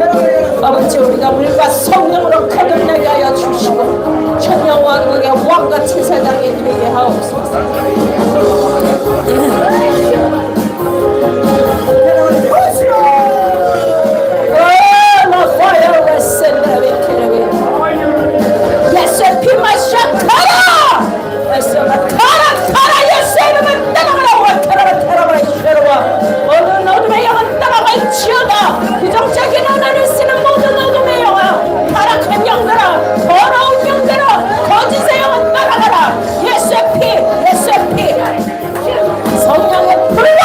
아버지 우리가 물과 성령으로 거듭나게 하여 주시고 천영왕국의 왕같은 세상에 되게 하옵소서. 예수의 피 마셔 가라. 예수가 가라 예수의 이름을 따라가라. 가라 이시로와 모든 어둠의 영은 따라갈지어다. 부정적인 언어를 쓰는 모든 어둠의 영아 타락한 영들아 더러운 영들아 거짓의 영은 따라가라. 예수의 피 성령의 불러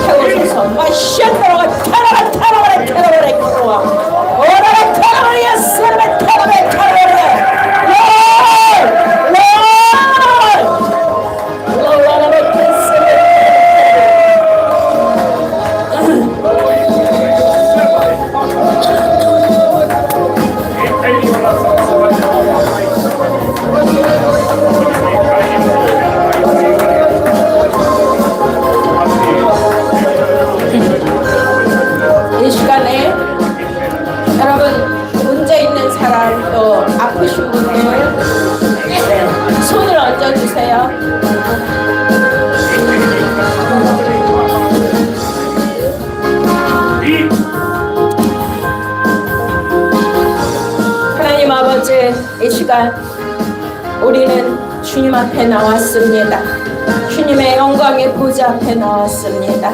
태우소서. 마시아노가 타라라 이끌어와 오라라 타라라 예수님의 타라라 이 시간에 여러분 문제 있는 사람 또 아프신 분들 손을 얹어주세요. 하나님 아버지 이 시간 우리는 주님 앞에 나왔습니다. 주님의 영광의 보좌 앞에 나왔습니다.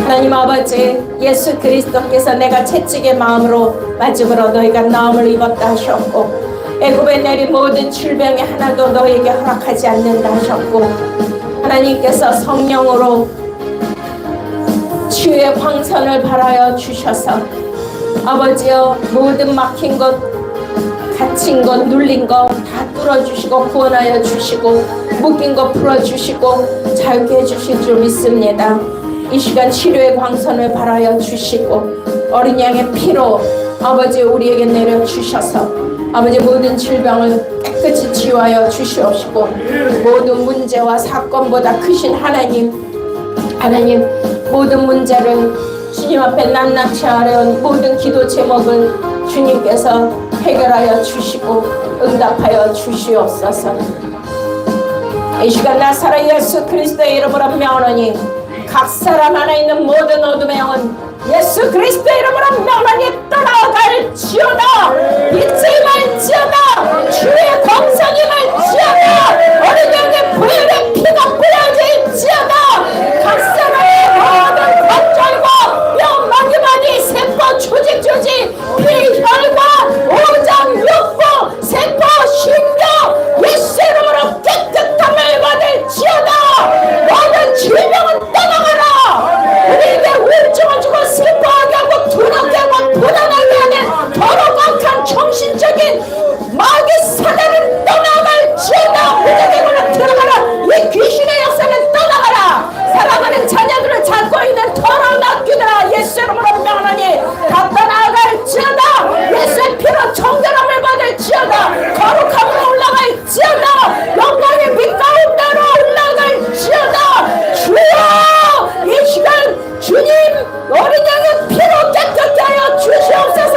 하나님 아버지 예수 그리스도께서 내가 채찍의 마음으로 맞음으로 너희가 나음을 입었다 하셨고 애굽에 내린 모든 질병이 하나도 너희에게 허락하지 않는다 하셨고 하나님께서 성령으로 치유의 광선을 발하여 주셔서 아버지여 모든 막힌 것 갇힌 것 눌린 것 다 뚫어주시고 구원하여 주시고 묶인 것 풀어주시고 자유케 해주실 줄 믿습니다. 이 시간 치료의 광선을 발하여 주시고 어린 양의 피로 아버지 우리에게 내려주셔서 아버지 모든 질병을 깨끗이 치유하여 주시옵시고 모든 문제와 사건보다 크신 하나님 모든 문제를 주님 앞에 낱낱이 아뢰온 모든 기도 제목을 주님께서 해결하여 주시고 응답하여 주시옵소서. 이 시간 나사렛 예수 그리스도의 이름으로 명하노니 각 사람 안에 있는 모든 어둠의 영은 예수 그리스도의 이름으로 명하니 떠나갈지어다. 잊지 말지어다. 주의 광선이 말지어다. 어린 양의 보혈의 피가 뿌려질지어다. 각 사람의 모든 관절과 뼈 마디마디 세포 조직 피혈과 오장 육부 세포 신경 예수 이름으로 깨끗함을 받을지어다. 모든 질병은 떠나가라. 우리에게 우울증을 주고 슬퍼하게 하고 두렵게 하고 불안하게 하는 더럽고 악한 정신적인 마귀 사단은 떠나갈지어다. 무적행으로 들어가라. 이 귀신의 역사는 떠나가라. 사랑하는 자녀들을 찾고 있는 더러운 악귀들아 예수 이름으로 명하노니 다 떠나갈지어다. 예수의 피로 정결함을 받을지어다. 거룩함으로 올라갈지어다. 영광의 빛 가운데로 올라갈지어다. 주여 이 시간 주님 어린 양의 피로 깨끗게 하여 주시옵소서.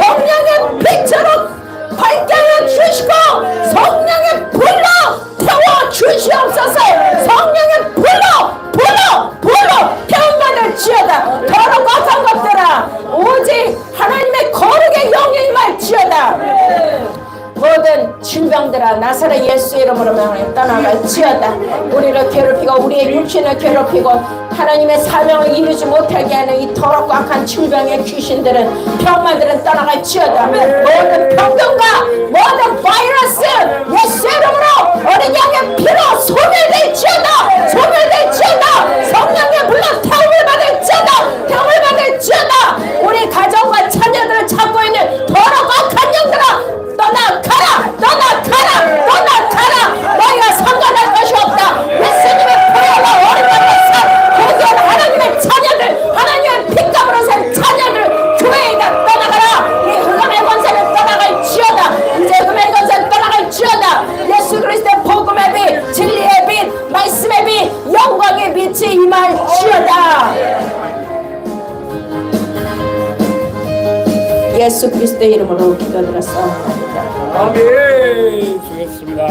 성령의 빛으로 밝게 하여 주시고 성령의 불로 태워 주시옵소서. 성령의 불로 태움받을지어다. 더럽고 악한 것들아 오직 하나님의 거룩의 영이 임할지어다. 모든 질병들아 나사렛 예수 이름으로 명하여 떠나갈지어다. 우리를 괴롭히고 우리의 육신을 괴롭히고 하나님의 사명을 이루지 못하게 하는 이 더럽고 악한 질병의 귀신들은 병마들은 떠나갈지어다. 모든 병균과 모든 바이러스 예수 이름으로 어린 양의 피로 소멸될지어다. 성령의 불로 태움을 받을지어다. 우리 가정과 자녀들을 찾고 있는 더럽고 악한 영들아 떠나가라. 너희가 상관할 것이 없다. 예수님의 보혈로 어린 양의 산 하나님의 자녀들 하나님의 핏값으로 산 자녀들 교회에다 떠나가라. 이 흑암의 권세는 떠나갈지어다. 이제 흑암의 권세는 떠나갈지어다. 예수 그리스도의 복음의 빛 진리의 빛 말씀의 빛 영광의 빛이 임할지어다. 예수 그리스도의 이름으로 기도드렸사옵나이다. 아멘. 주였습니다.